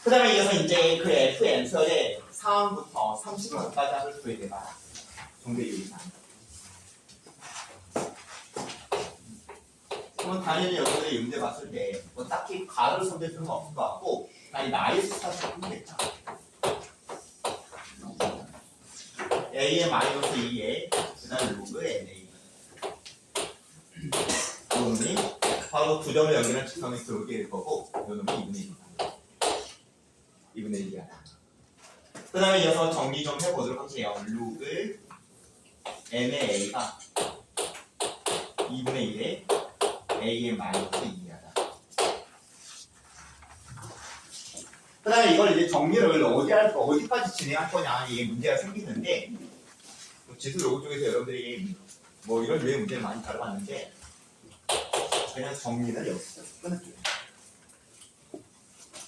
그 다음에 이어서 이제 그 fn설의 4항부터 30항까지 합을 구해내봐라. 정대 유의사항. 그럼 당연히 여러분들이 문제 봤을 때 뭐 딱히 가를 손댈 필요는 없을 것 같고 아니 나의 숫자를 하겠다. a의 마이너스 2에 그 다음에 로그 na 요놈이 바로 두 점을 연결한 직선의 그룹일 거고 요놈이 2분의 1이다. 2분의 1이야. 그 다음에 이어서 정리 좀 해보도록 할게요. 로그 n의 a가 2분의 1에 a의 마이너스 2이다. 그 다음에 이걸 이제 정리를 어디까지 진행할 거냐 이게 문제가 생기는데 지수 요구 쪽에서 여러분들이 뭐 이런 류의 문제를 많이 다뤄봤는데 그냥 정리는 여기서 끊을게요.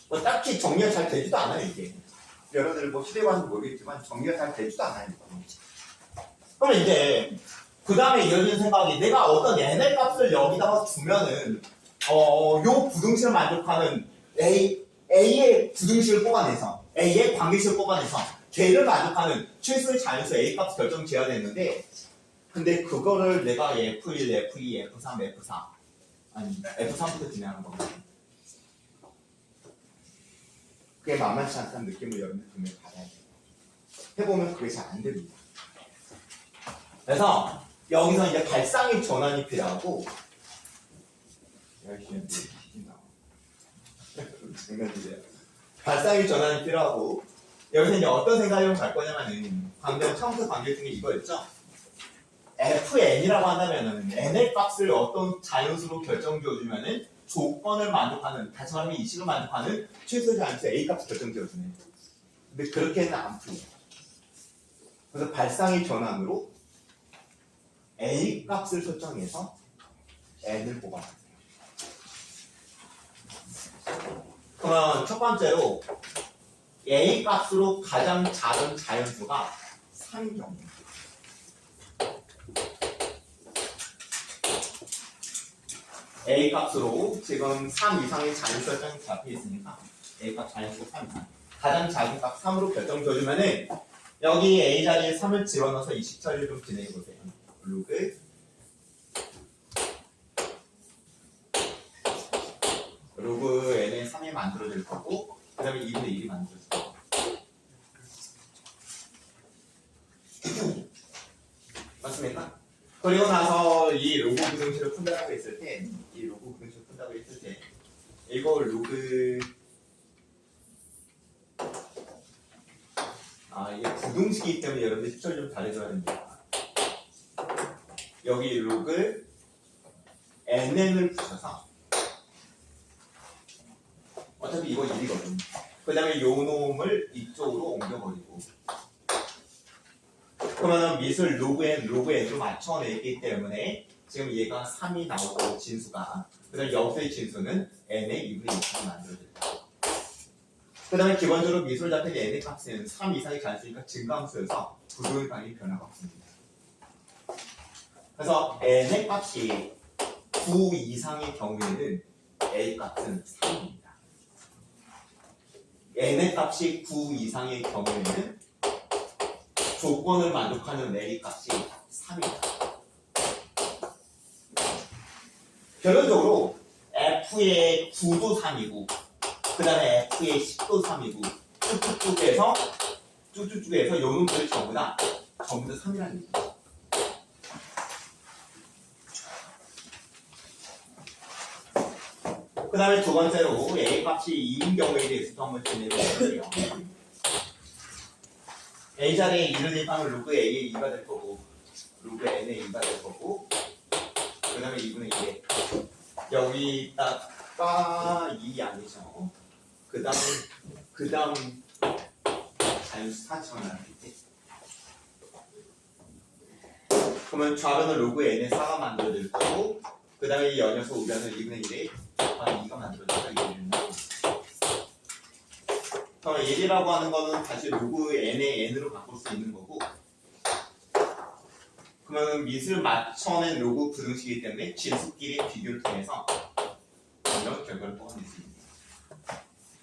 뭐 딱히 정리가 잘 되지도 않아요 이게. 여러분들 뭐 시대에 봐서 모르겠지만 정리가 잘 되지도 않아요. 그러면 이제 그 다음에 이어지는 생각이 내가 어떤 n의 값을 여기다가 두면은 요 부등식을 만족하는 a의 부등식을 뽑아내서 a의 관계식을 뽑아내서 걔를 만족하는 최소의 자연수 a 값 결정 지어야 되는데 근데 그거를 내가 f1, f2, f3, f4 아니 f3부터 진행하는 겁니다. 그게 만만치 않다는 느낌을 여러분들 분명히 받아야 돼요. 해보면 그게 잘 안 됩니다. 그래서 여기서 이제 발상의 전환이 필요하고 발상의 전환이 필요하고 여기서 이제 어떤 생각으로 갈 거냐면은 방금 처음부터 관계 중에 이거였죠. fn이라고 한다면은 n의 값을 어떤 자연수로 결정지어주면은 조건을 만족하는 다시 말하면 이 식을 만족하는 최소의 자연수 a 값을 결정지어주네. 근데 그렇게는 안 풀려. 그래서 발상의 전환으로 a 값을 설정해서 n을 뽑아주세요. 그러면 첫 번째로 a 값으로 가장 작은 자연수가 3인 경우. a 값으로 지금 3 이상의 자연수 설정이 잡혀 있으니까 a 값 자연수가 3 이상. 가장 작은 값 3으로 결정지어주면은 여기 a 자리에 3을 집어넣어서 이 식처리를 좀 진행해보세요. 로그 n에 3이 만들어질 거고 그 다음에 2분의 1이 만들어질 거고 맞습니까? 그리고 나서 이 로그 부등식을 푼다고 했을 때 이 로그 부등식을 푼다고 했을 때 이거 로그 이게 부등식이기 때문에 여러분들 식처리 좀 잘해줘야 됩니다. 여기 로그 nn을 붙여서 어차피 이거 1이거든. 그 다음에 요 놈을 이쪽으로 옮겨버리고 그러면 미술 로그 n으로 맞춰냈기 때문에 지금 얘가 3이 나오고 진수가 그 다음에 여기서의 진수는 n의 2분의 2로 만들어진다. 그 다음에 기본적으로 미술 잡힌 n의 값은 3 이상이 자연수니까 증가함수여서 부등의 방향이 변화가 없습니다. 그래서 n의 값이 9 이상의 경우에는 a 값은 3입니다. n의 값이 9 이상의 경우에는 조건을 만족하는 a 값이 3입니다. 결론적으로 f의 9도 3이고 그 다음에 f의 10도 3이고 쭉쭉쭉에서 요 놈들이 전부 다 3이라는 얘기죠. 그 다음에 두 번째로 a 값이 2인 경우에 대해서도 한번 진행해 볼게요. A 자리에 2를 대입하면 로그 A의 2가 될 거고 로그 N의 2가 될 거고 그 다음에 2분의 2에 여기다가 2 아니죠. 그 다음 자연수 4치만 나왔겠지. 그러면 좌변은 로그 N의 4가 만들어질 거고 그 다음에 이 연여수 우변은 2분의 1에 2가 만들어질 거고 그럼 1이라고 하는 거는 다시 로그 N의 N으로 바꿀 수 있는 거고 그러면 밑을 맞춰낸 로그 부등식이기 때문에 진수끼리 비교를 통해서 이런 결과를 뽑아낼 수 있습니다.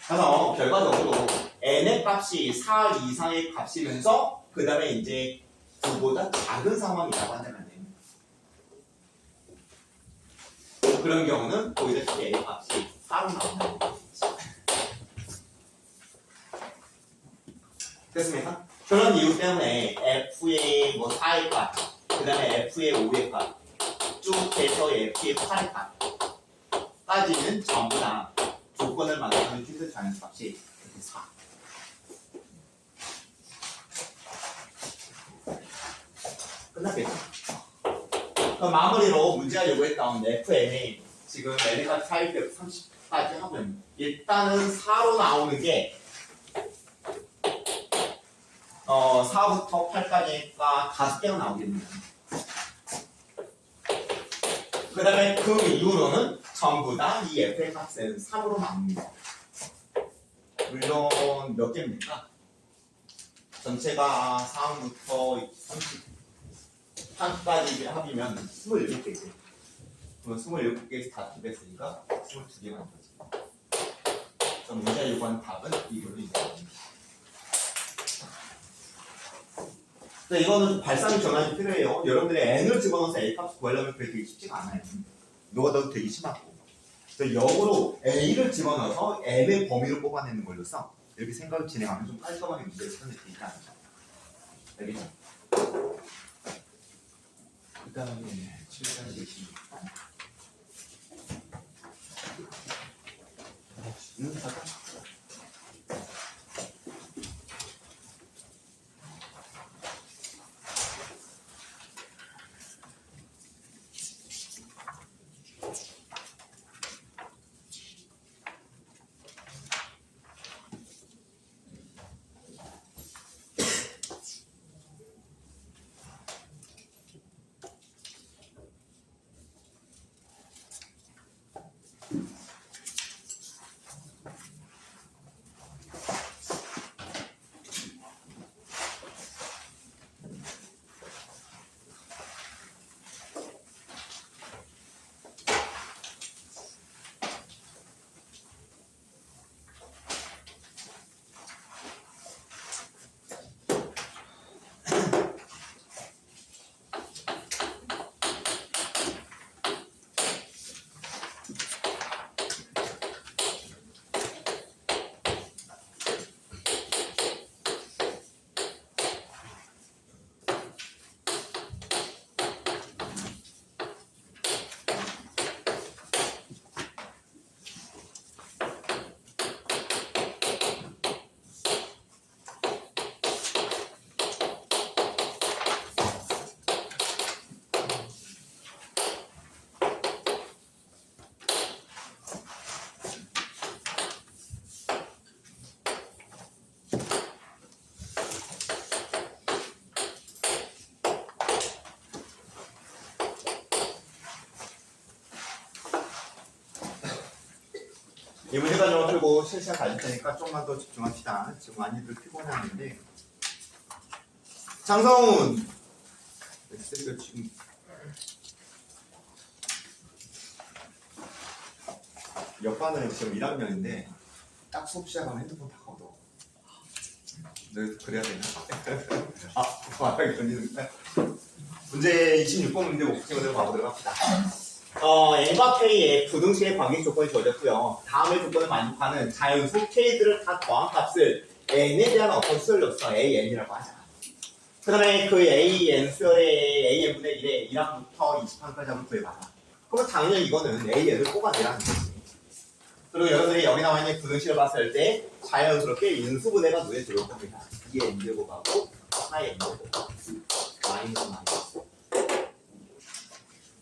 그래서 결과적으로 N의 값이 4 이상의 값이면서 그 다음에 이제 그보다 작은 상황이라고 한다면 됩니다. 그런 경우는 오히려 A 값이 4로 나온다는 거죠. 됐습니까? 그런 이유 때문에 F의 뭐 4의 값, 그 다음에 F의 5의 값, 쭉 해서 F의 8의 값까지는 전부 다 조건을 만들어주는 필수 자연수 값이 이렇게 4. 끝났겠죠? 그럼 마무리로 문제가 요구했던 FN이 지금 N의 값 4일 때 30까지 하면 일단은 4로 나오는 게 4부터 8까지가 5개가 나오겠네요. 그 다음에 그 이후로는 전부 다 이 f의 값은 3으로 나옵니다. 물론 몇 개입니까? 전체가 4부터 30까지 합이면 27개죠. 그럼 27개에서 다 곱했으니까 22개가 나오죠. 그래서 문제가 요구하는 답은 이걸로 이루어집니다. 이거는 발상의 전환이 필요해요. 여러분들이 n을 집어넣어서 a 값을 구하려면 그게 되게 쉽지가 않아요. 노가다도 되게 심하고. 그래서 역으로 a를 집어넣어서 m의 범위를 뽑아내는 걸로써 이렇게 생각을 진행하면 좀 깔끔하게 문제를 풀어낼 수 있다는 거. 알겠죠? 그 다음에 7단 얘기입니다. 잠깐. 이 문제까지만 풀고 실시간 가질 테니까 조금만 더 집중합시다. 지금 많이들 피곤하는데. 장성훈! 엑셀이가 지금. 옆반은 지금 1학년인데, 딱 수업 시작하면 핸드폰 다 걷어. 그래야 되나? 말하기 걸리는구나. 문제 26번 문제 목표로 가보도록 합시다. N과 K의 부등식의 관계 조건이 주어졌고요. 다음의 조건을 만족하는 자연수 K들을 다 더한 값을 N에 대한 어떤 수열로서 AN이라고 하자. 그 다음에 그 AN 수열의 AN분의 1에 1항부터 20항까지 한번 구해봐라. 그러면 당연히 이거는 AN을 뽑아내라는 거지. 그리고 여러분들이 여기 나와 있는 부등식을 봤을 때 자연스럽게 인수분해가 눈에 들어올 겁니다. 2의 N제곱하고 4의 n제곱 마이너스.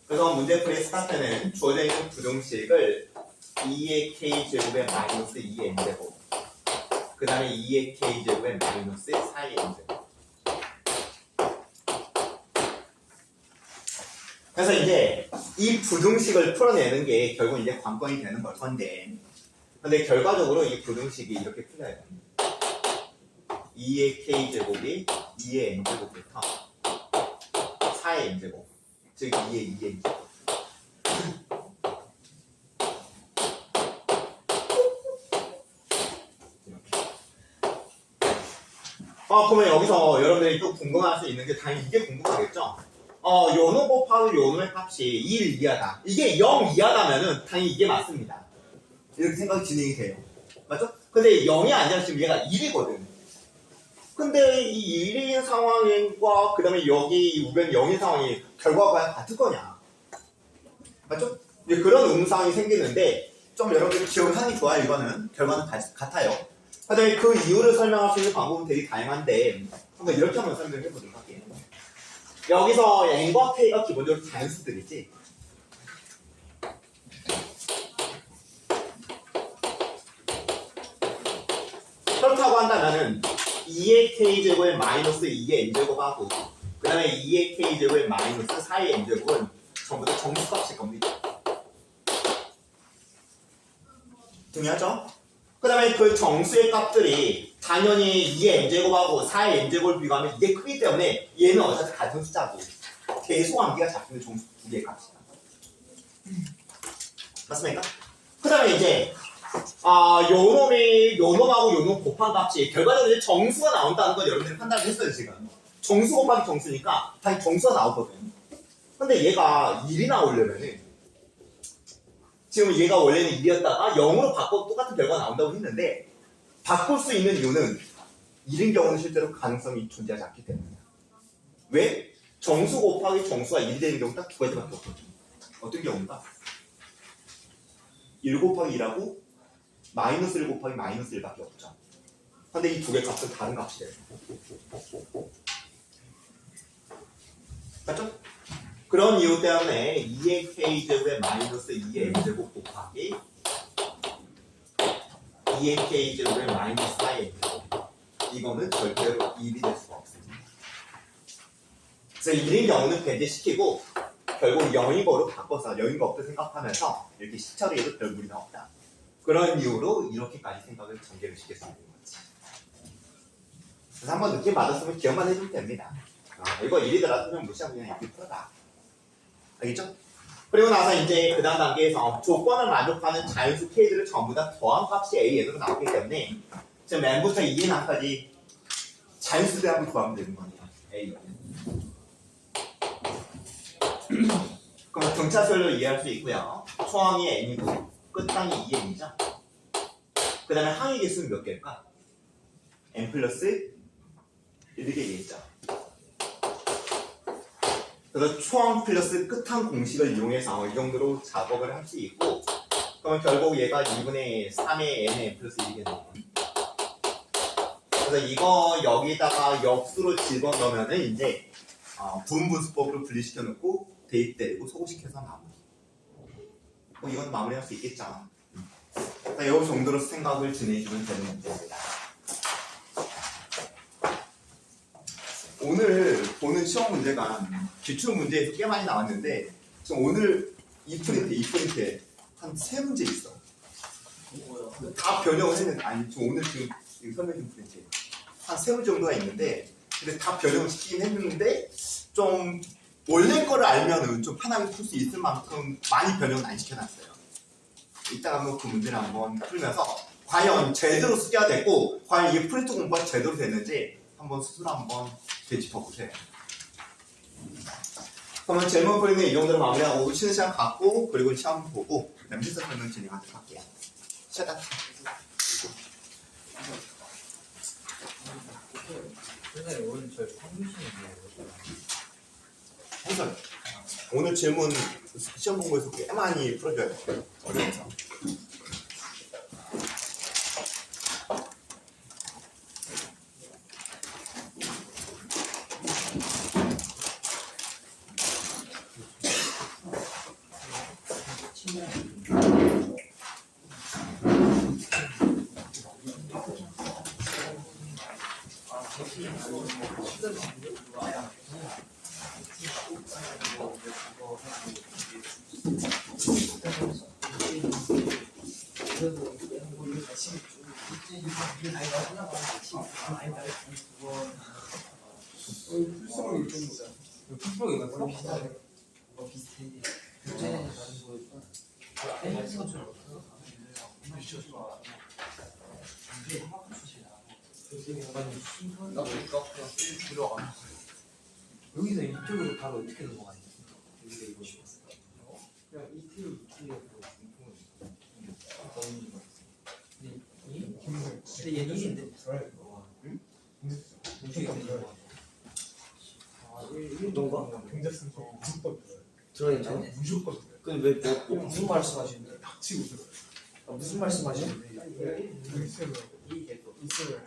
그래서 문제 풀이 스타트는 주어져 있는 부등식을 2의 k제곱에 마이너스 2의 n제곱 그 다음에 2의 k제곱에 마이너스 4의 n제곱. 그래서 이제 이 부등식을 풀어내는 게 결국 이제 관건이 되는 걸 건데, 근데 결과적으로 이 부등식이 이렇게 풀려야 됩니다. 2의 k제곱이 2의 n제곱부터 4의 n제곱, 즉 2의 n제곱. 그러면 여기서 여러분들이 또 궁금할 수 있는 게 당연히 이게 궁금하겠죠? 요노 곱하기 요노의 값이 1 이하다. 이게 0 이하다면은 당연히 이게 맞습니다. 이렇게 생각이 진행이 돼요. 맞죠? 근데 0이 아니라 지금 얘가 1이거든. 근데 이 1인 상황과 그 다음에 여기 이 우변 0인 상황이 결과가 같을 거냐? 맞죠? 이제 그런 의문사항이 생기는데 좀 여러분들이 기억을 하니 좋아요. 이거는 결과는 같아요. 그 다음에 그 이유를 설명할 수 있는 방법은 되게 다양한데 한번 이렇게 한번 설명을 해보도록 할게요. 여기서 n과 k가 기본적으로 자연수들이지. 그렇다고 한다면은 2의 k제곱에 마이너스 2의 n제곱하고 그 다음에 2의 k제곱에 마이너스 4의 n제곱은 전부 다 정수값일 겁니다. 중요하죠? 그 다음에 그 정수의 값들이 당연히 2의 n제곱하고 4의 n제곱을 비교하면 이게 크기 때문에 얘는 어차피 같은 숫자고 계수관계가 잡히는 정수 두 개의 값이다. 맞습니까? 그 다음에 이제 요놈하고 요놈 곱한 값이 결과적으로 이제 정수가 나온다는 걸 여러분들이 판단을 했어요. 지금 정수 곱하기 정수니까 당연히 정수가 나오거든. 근데 얘가 1이 나오려면은 지금 얘가 원래는 1이었다가 0으로 바꿔도 똑같은 결과가 나온다고 했는데 바꿀 수 있는 이유는 1인 경우는 실제로 가능성이 존재하지 않기 때문이야. 왜? 정수 곱하기 정수가 1이 되는 경우 딱 두 가지밖에 없거든. 어떤 경우인가? 1 곱하기 1하고 마이너스 1 곱하기 마이너스 1밖에 없죠. 근데 이 두 개 값은 다른 값이 돼요. 맞죠? 그런 이유 때문에 2의 k제곱에 마이너스 2의 n제곱 곱하기 2의 k제곱에 마이너스 4의 n제곱 이거는 절대로 1이 될 수가 없습니다. 그래서 1인 경우는 배제시키고 결국 0인거로 바꿔서 0인거 없다 생각하면서 이렇게 식처리해도 별 무리가 없다. 그런 이유로 이렇게까지 생각을 전개를 시킬 수 있는 거지. 그래서 한번 느낌 받았으면 기억만 해주면 됩니다. 이거 1이더라도 그냥 무시하고 그냥 이렇게 풀어라. 알겠죠? 그리고 나서 이제 그 다음 단계에서 조건을 만족하는 자연수 K들을 전부 다 더한 값이 A에서 나오기 때문에 지금 N부터 2N까지 자연수들 한번 구하면 되는 거니까 A. 그럼 등차수열로 이해할 수 있고요. 초항이 N이고 끝항이 2N이죠. 그 다음에 항의 개수는 몇 개일까? N 플러스 1개 있죠. 그래서 초항 플러스 끝항 공식을 이용해서 이 정도로 작업을 할 수 있고 그러면 결국 얘가 2분의 3의 N 플러스 1이 되는 그래서 이거 여기다가 역수로 집어넣으면은 이제 부분분수법으로 분리시켜 놓고 대입 때리고 소고시켜서 마무리. 이건 마무리할 수 있겠죠. 이 정도로 생각을 진행해주면 되는 문제입니다. 오늘 보는 시험 문제가 기출 문제에서 꽤 많이 나왔는데 지금 오늘 이 프린트에 한 3문제 있어. 다 변형을 했는데 아니 지금 오늘 지금 설명해준 프린트에 한 3문제 정도가 있는데 근데 다 변형을 시키긴 했는데 좀 원래 거를 알면은 좀 편하게 풀 수 있을 만큼 많이 변형을 안 시켜놨어요. 이따가 한번 그 문제를 한번 풀면서 과연 제대로 쓰게 됐고 과연 이게 프린트 공부가 제대로 됐는지 한번 스스로 한번 되짚어보세요. 그러면 질문 풀이는 이 정도로 마무리하고 쉬는 시간 갖고 그리고 시험 보고 그다음에 실습 설명 진행하도록 할게요. 시작. 선생님 오늘 저희 평균시는 뭐예요? 해설. 오늘 질문 시험 공부에서 꽤 많이 풀어줘야 돼요. 어려워서. 풀성이 좀 풀프로 이거 그거 비슷하네. 그거 비슷해. 교체는 다른 거. 나 보니까 그냥 들어가. 여기서 이쪽으로 바로 어떻게 넘어가냐? 여기서 이거 싶었어. 그냥 이틀에 근데 얘 1인데. 응? 너가 경제성 무조건 들어야 돼. 무조건 근데 왜 무슨 말씀하시는데? 닥치고 들어. 무슨 말씀하시는데? 글쎄요 있어요.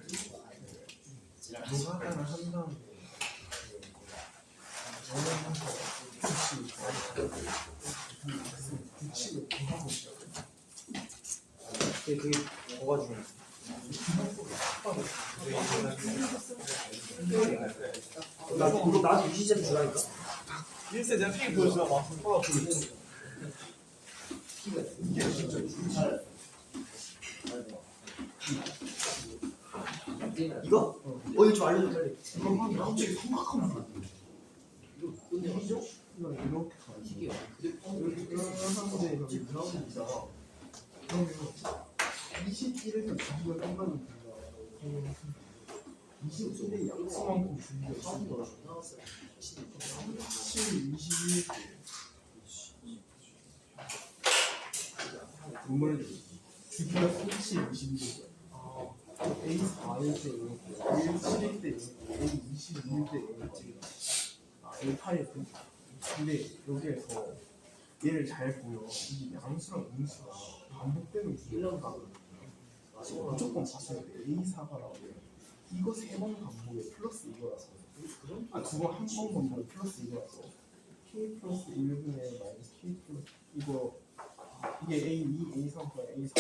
노가다를 한 다음에 붙이고 하고 그게 뭐가 중요해? 나도 유시잼 주라니까. 1세 내가 피기 보여주라 막 손가락 보여줘. 이거? 이거 좀 알려줘 빨리. 그럼 한 갑자기 성악하면 이렇게 가야지. 이렇게 하는데 여기 브라운이잖아. 그러면 21에서 주기가 끝나면 된다. 21에 양수만큼 주기가 있어. 17, 21. 정말 주기가 17, 22. A 4일 때 이렇고, A 7일 때 이렇고, A 22일 때 이렇고, A 8일 때. 근데 여기에서 얘를 잘 보여. 이게 양수랑 음수가 반복되는 구조가 무조건 봤어야 돼. A 4가 나오면 이거 3번 반복에 플러스 이거라서, 아 두 번 한 번 반복에 플러스 이거라서 K 플러스 1분의 마이너스 K 플러스 이거 이게 A 2, A 3과 A 4.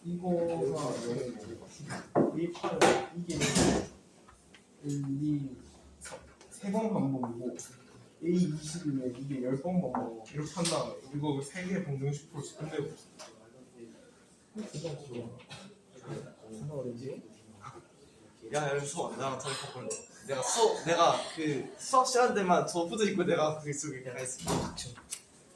이거가 A8 이게 1, 2, 3번 반복이고 A20이면 이게 10번 반복 이렇게 한 다음에 이거 3개 방정식 풀어서 끝내고 야, 수업 안 나랑 처음 바꾸는 내가 그 수학 시간 때만 저 붙어 있고 내가 그게 속에 가 있어.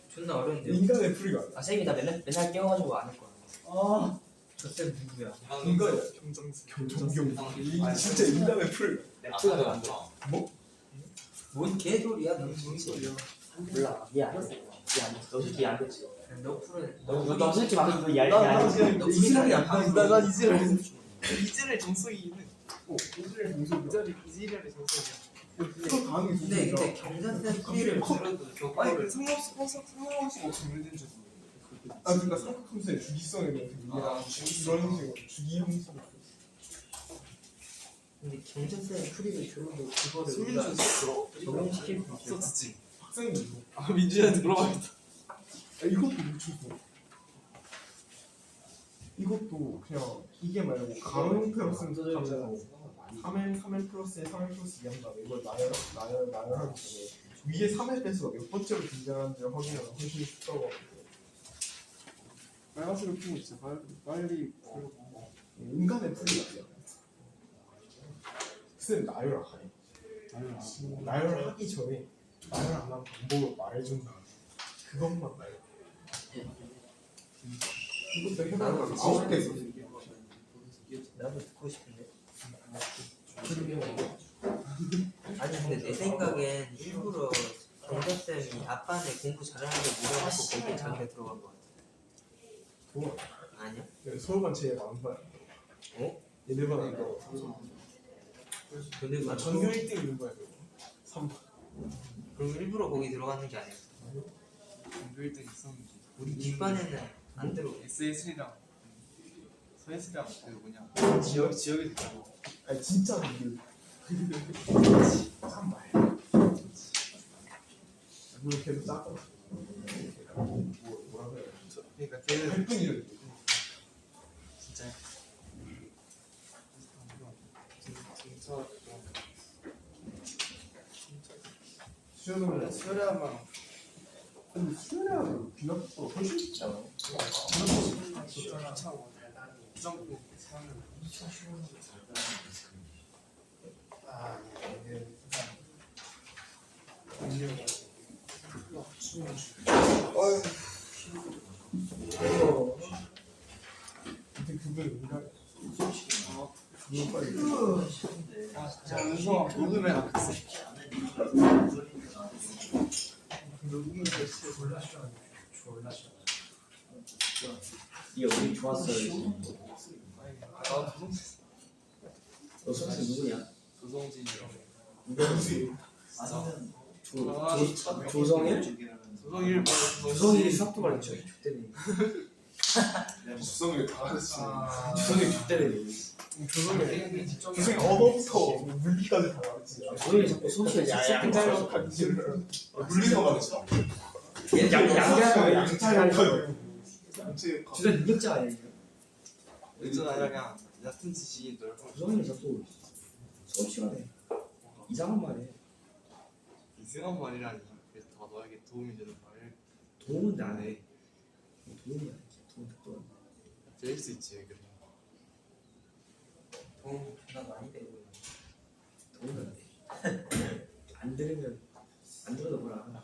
존나 어려운데. 인간의 풀이가 아 쌤이 나 맨날 깨워가지고 안 할 거야. 아 저쌤 누구야? 인간이야 경정 진짜 인간의 풀 내가 안 좋아. 뭐? 뭔 개소리야? 너 무슨 소리야? 몰라. 얘안 했어. 얘안 했어. 너 솔직히 안 했지. 너 풀은 너 솔직히 말해 이거 너 이지랄이 안 나온다. 난 이지랄 정석이 있는. 이들의 동생 이지랄의 정석이야. 또 다음에 근데 경전쌤 풀이를 들어도 아니 교과를 그 상관없이 정해진 줄. 아 그러니까 삼각함수의 주기성에 대해서 이해하는 이런 형식으로 주기 형식으로 근데 경전쌤 풀이를 들어도 그거를 수민 우리가 준 적용시킬 수 써 있어. 듣지. 학생이 이거 아 민준이한테 물어봐야겠다. 이것도 묻혔어. 이것도 그냥 이게 말고 가로 형태로 쓰면 되잖아. 3L 플러스에 3L 플러스 2 한다음에 이걸 나열하기 전에 위에 3L 배수가 몇 번째로 등장하는지를 확인하면 훨씬 쉽다고 하거든요. 빨간색을 피고 있어. 빨리. 인간의 풀이가 아니야. 쌤 나열 안 해. 나열하기 전에 나열 안 한 방법을 말해준다. 그것만 나열. 이것도 해봐야 9개 있어. 나도 듣고 싶은데. 아니 근데 내 생각엔 일부러 경전쌤이 아빠네 공부 잘하는 거 물어갖고 거기에 자기가 들어간 거 같아. 그거 아니야? 서울반 제일 많은 거야. 어? 얘네반 아니고. 근데 그 전교 1등 있는 거야. 3반. 그럼 일부러 거기 들어가는 게 아니야. 전교 1등 있었는데. 우리 뒷반에는 안 들어. SS랑 서S랑 그 뭐냐 지역이 있고. 아니 진짜 이게 참 말. 물론 걔도 작아. 뭐라 그러니까 걔는 8분이래. 진짜 진짜 수련은 수련만 근데 수련은 비나보다 훨씬 쉽지 않아? 귀찮아. 부정부 근데 그게 우리가 그거 빨리 이거 녹음해 놨어. 이게 우리 좋았어요. 나 너 선생 누구냐? 조성진이라고. 조성일? 조성일 조성일이 수학도 가르쳐. 족대네. 주성이 다 가르치네. 조성일 족대네. 주성이 언어부터 물리까지 다 가르치네. 조성일이 자꾸 소시에 양자로 물리가 가르쳐. 양자를 양자를 양체 주된 능력자 아니야? 있잖아 그냥 얕은 지식인들. 조성일이 자꾸 수업 시간에 이상한 말해. 이상한 말이라니. 그래서 더 너에게 도움이 되는 말을 도움은 안 해. 도움이 안 해. 도움 될 수 있지. 그래. 도움 존나 많이 되고 도움은 안 돼. 안 들으면 안 들어도 뭘 알아.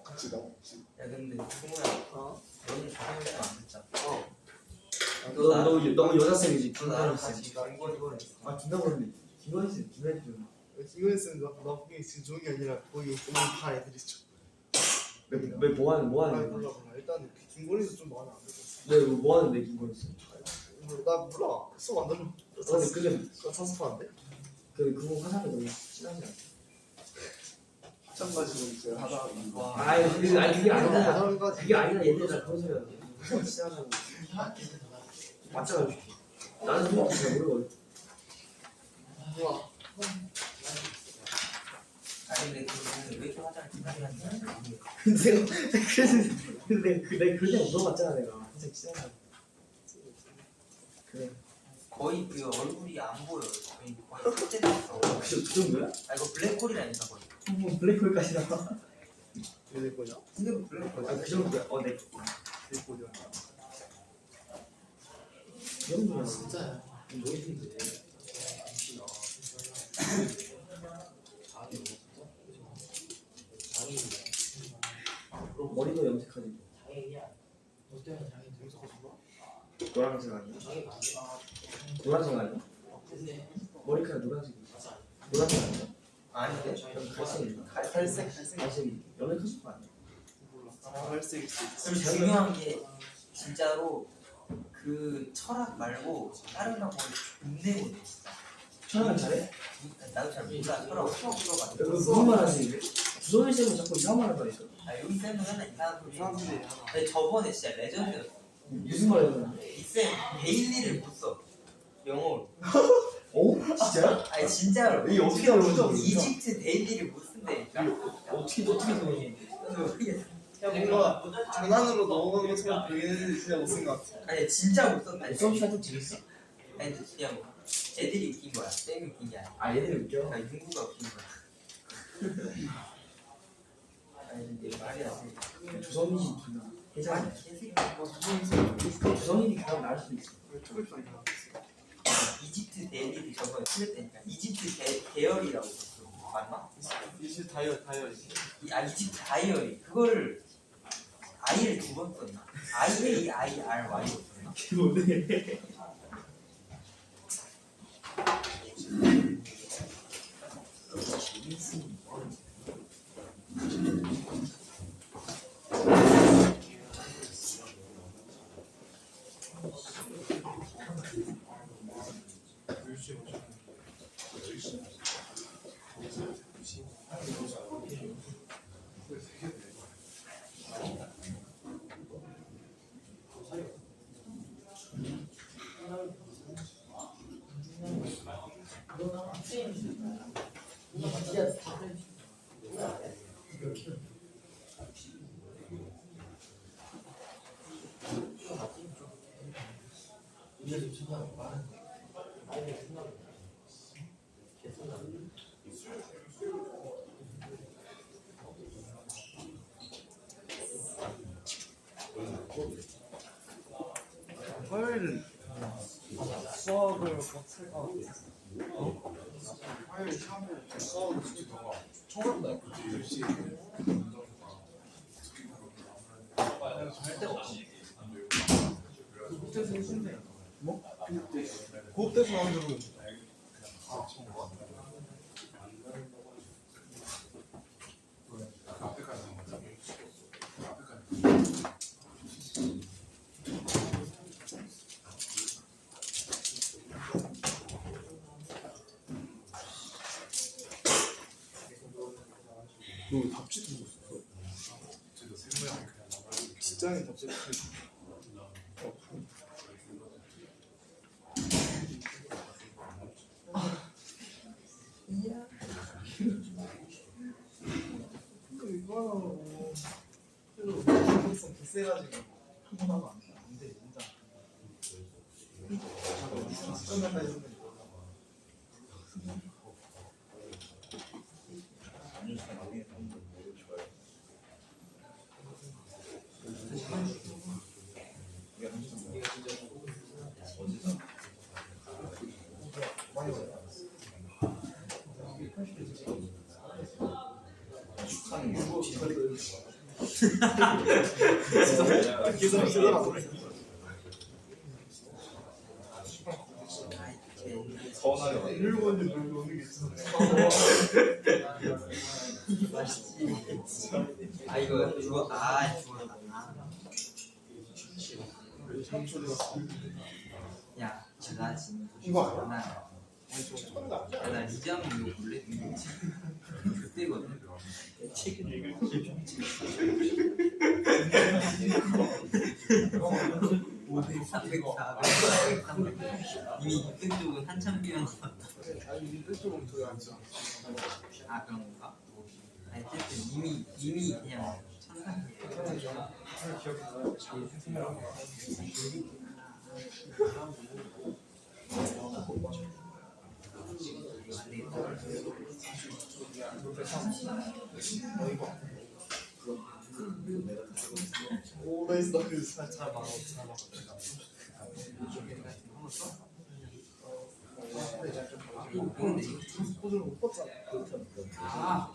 같이 나오지. 야 근데 승우야 너는 조성일도 안 듣자. 너 여자쌤이지? 나랑 김건희 같이 쌤. 아 김건희 김건희 쌤 김건희 쌤. 김건희는 나쁘게 지금 좋은 게 아니라 거기 다 애들이죠. 왜 뭐 하는 몰라. 일단 김건희도 좀 마음에 안 들어. 왜뭐 하는데 김건희 쌤? 나 몰라. 수업 안 들어. 근데 그게 사수파인데? 그거 화장이 너무 심하지 않아? 합창 가지고 이제 하다 아니 그게 아니라 화장까지. 그게 아니라 얘들 다 그런 소리 하는 시작하고 맞잖아. 나는 그거 잘 모르거든. 아니 근데 왜 이렇게 화장을 진하게 하냐? 근데 내가 그냥 물어봤잖아 내가 항상 시작하고. 그래. 거의 그 얼굴이 안 보여. 거의 삭제됐어. 그 정도야? 아 이거 블랙홀이라니까 거의. 뭐 블랙홀까지 나와. 왜 될 거냐? 근데 블랙홀. 아 그 정도야. 네. 될 거냐? 그 정도야. 진짜야. 모르겠는데. 머리도 염색하지. 노란색 아니야? 노란색 아니야? 머리카락 노란색이지. 노란색 아니야? 아닌데? 갈색인가? 갈색. 갈색이 염색하신 거 아니야? 갈색일 수 있어. 그리고 중요한 게 진짜로 그 철학 말고 다른 학원 존내 못해 진짜. 촬영 잘해? 나도 잘 몰라. 철학 수업 들어가지고. 그 무슨 말 하지? 주소일 쌤은 자꾸 이상한 말 한다니까. 아 여기 쌤은 맨날 이상한 소리. 이상한 소리. 근데 저번에 진짜 레전드였어. 무슨 말 하는데? 이쌤 데일리를 못 써. 영어로. 어? 진짜야? 아니 진짜로. 이게 어떻게 알아? 이집트 데일리를 못 쓴다니까. 어떻게 소문이? 뭔가 장난으로 넘어가는 것처럼 보이는 진짜 못쓴 것 같아. 아니 진짜 못 썼다. 수업 시간 좀 재밌어? 아니 근데 그냥 뭐 애들이 웃긴 거야. 쌤이 웃긴 게 아니야. 아 얘들이 웃겨. 아니 윤구가 웃긴 거야. 아니 근데 말이 안 돼. 조선이 존나 해자. 아니 개새끼. 조선이 그냥 나을 수도 있어. 이집트 데일리를 저번에 틀렸다니까. 이집트 대열이라고 썼어. 맞나? 이제 다이어리. 이집트 다이어리. 그걸 I를 두 번 썼나? IAIRY로 썼나? 그게 뭔데? 화요일은 수학을 못할까? 화요일 시험을 수학을 진짜 처음 나 그때서 해준대. 뭐? 그때서 남들은 너 답지도 줬어. 직장인 답지. 이거 그래서 개쎄가지고 한번 하면 안 돼. 진짜. 시청자까지 했는데. 계산 제대로 서운하게 일본이 별로 오는 게 있어. 아 이거 죽었다. 야, 나 지금 이거 아니야? 나 리자면 이거 볼래? 그때거든. 책은 읽을 300, 400, 300. 이미 6등 쪽은 한참 뛰어났어. 아니 이쪽은 저기 앉아. 아 그런 건가? 아니 어쨌든 이미 그냥 천상이에요. 오 나이스 나이스. 잘 막아. 근데 이거 포즈를 못 봤잖아. 아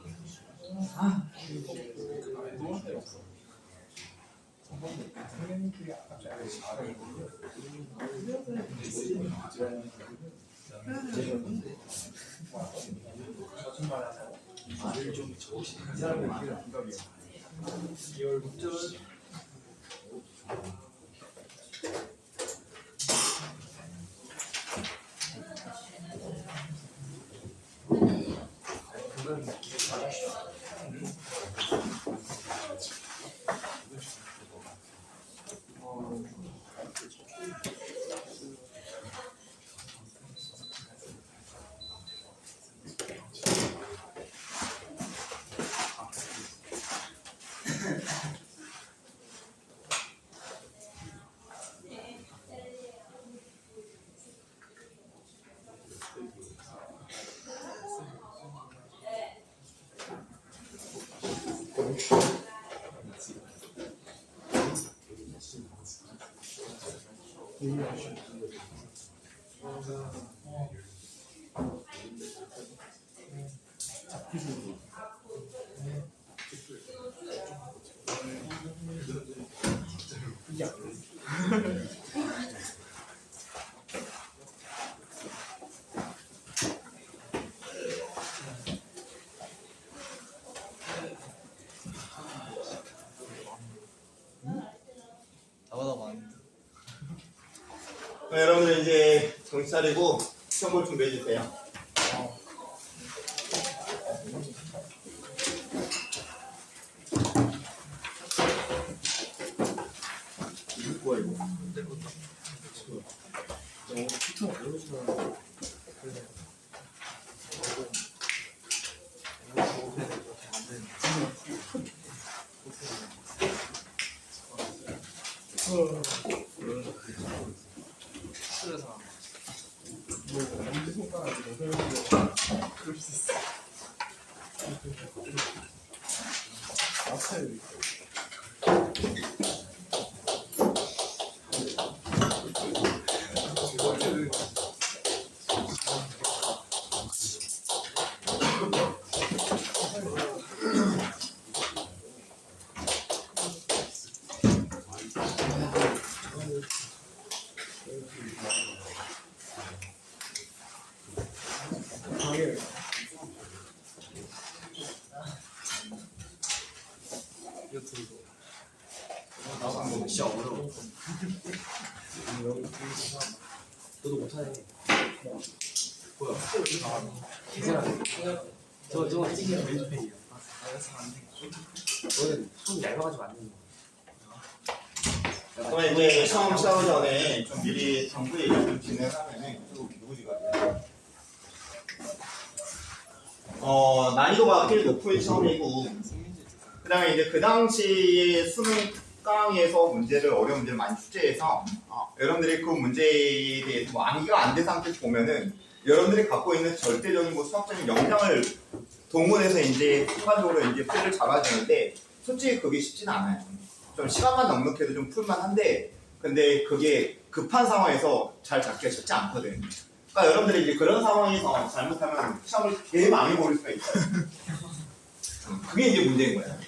나보다 많은데. 여러분들 이제 정신 차리고 시험 볼 준비해 주세요. 이거 뭐야 이거? 학습에서 나온 뭐 엄지손가락이 너덜너덜 그럴 수 있어. 아파요. 방해를. 이거 들고 나도 뭐 진짜 어려워. 너도 못하네. 뭐야? 저거 찍기는 왼쪽편이야. 너는 손이 얇아가지고 안 되는 거야. 그러면 이제 시험 시작하기 전에 좀 미리 정부 얘기 좀 진행하면은 누구지가 난이도가 제일 높은 시험이고 그다음에 이제 그 당시 수능 강의에서 문제를 어려운 문제를 많이 출제해서 여러분들이 그 문제에 대해서 뭐 암기가 안 된 상태에서 보면은 여러분들이 갖고 있는 절대적인 뭐 수학적인 역량을 동원해서 이제 순간적으로 이제 풀을 잡아주는데 솔직히 그게 쉽진 않아요. 좀 시간만 넉넉해도 좀 풀만한데 근데 그게 급한 상황에서 잘 잡기가 쉽지 않거든. 그러니까 여러분들이 이제 그런 상황에서 잘못하면 시험을 되게 많이 보일 수가 있어요. 그게 이제 문제인 거야.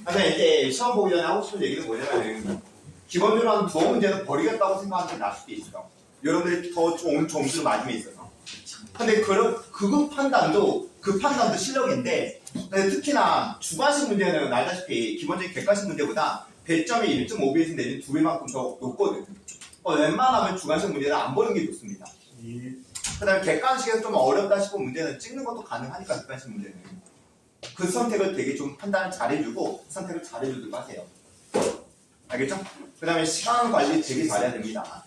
근데 이제 시험 보기 전에 하고 싶은 얘기는 뭐냐면은 기본적으로 한 두어 문제는 버리겠다고 생각하는 게 나을 수도 있어. 여러분들이 더 좋은 점수를 맞으면 있어서. 근데 그 판단도 실력인데 근데 특히나 주관식 문제는 알다시피 기본적인 객관식 문제보다 배점이 1.5배에서 내린 2배만큼 더 높거든. 웬만하면 주관식 문제는 안 보는 게 좋습니다. 그 다음에 객관식에서 좀 어렵다 싶은 문제는 찍는 것도 가능하니까 객관식 문제는 그 선택을 되게 좀 판단을 잘해주고 선택을 잘해주도록 하세요. 알겠죠? 그 다음에 시간 관리 되게 잘해야 됩니다.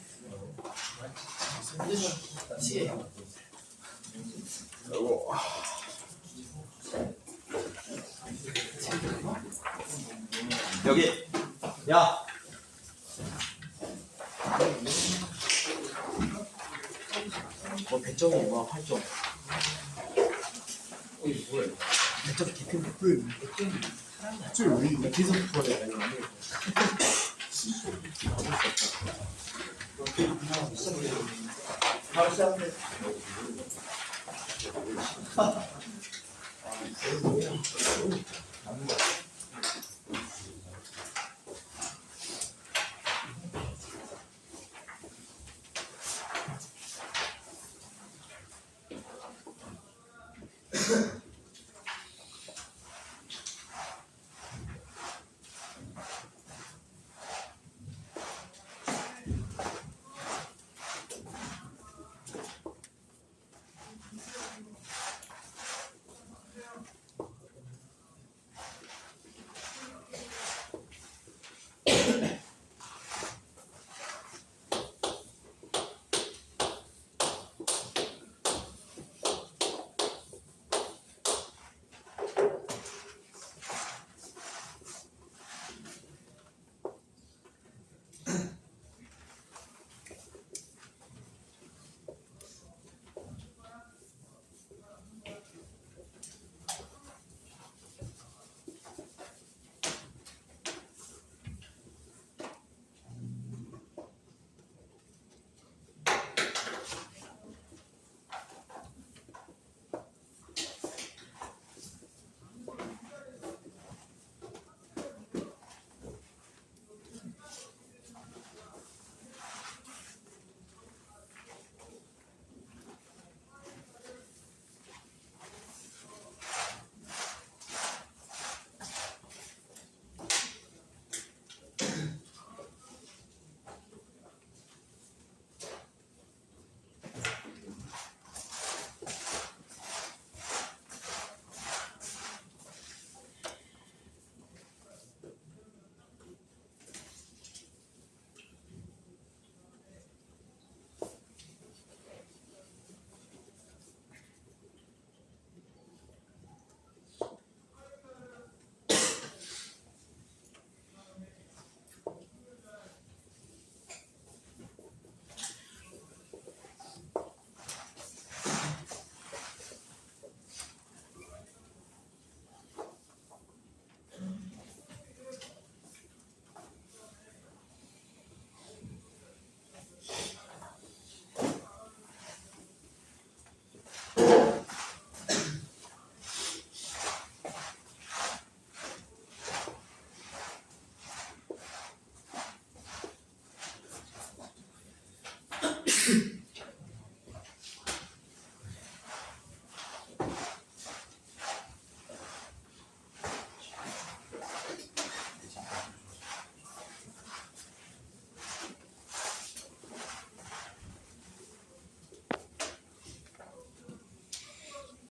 여기 야 뭐 100점이 뭐야 8점. 이게 뭐야? 100점 개큰 저왜 이래? 계속 그거래. 바로 시작해.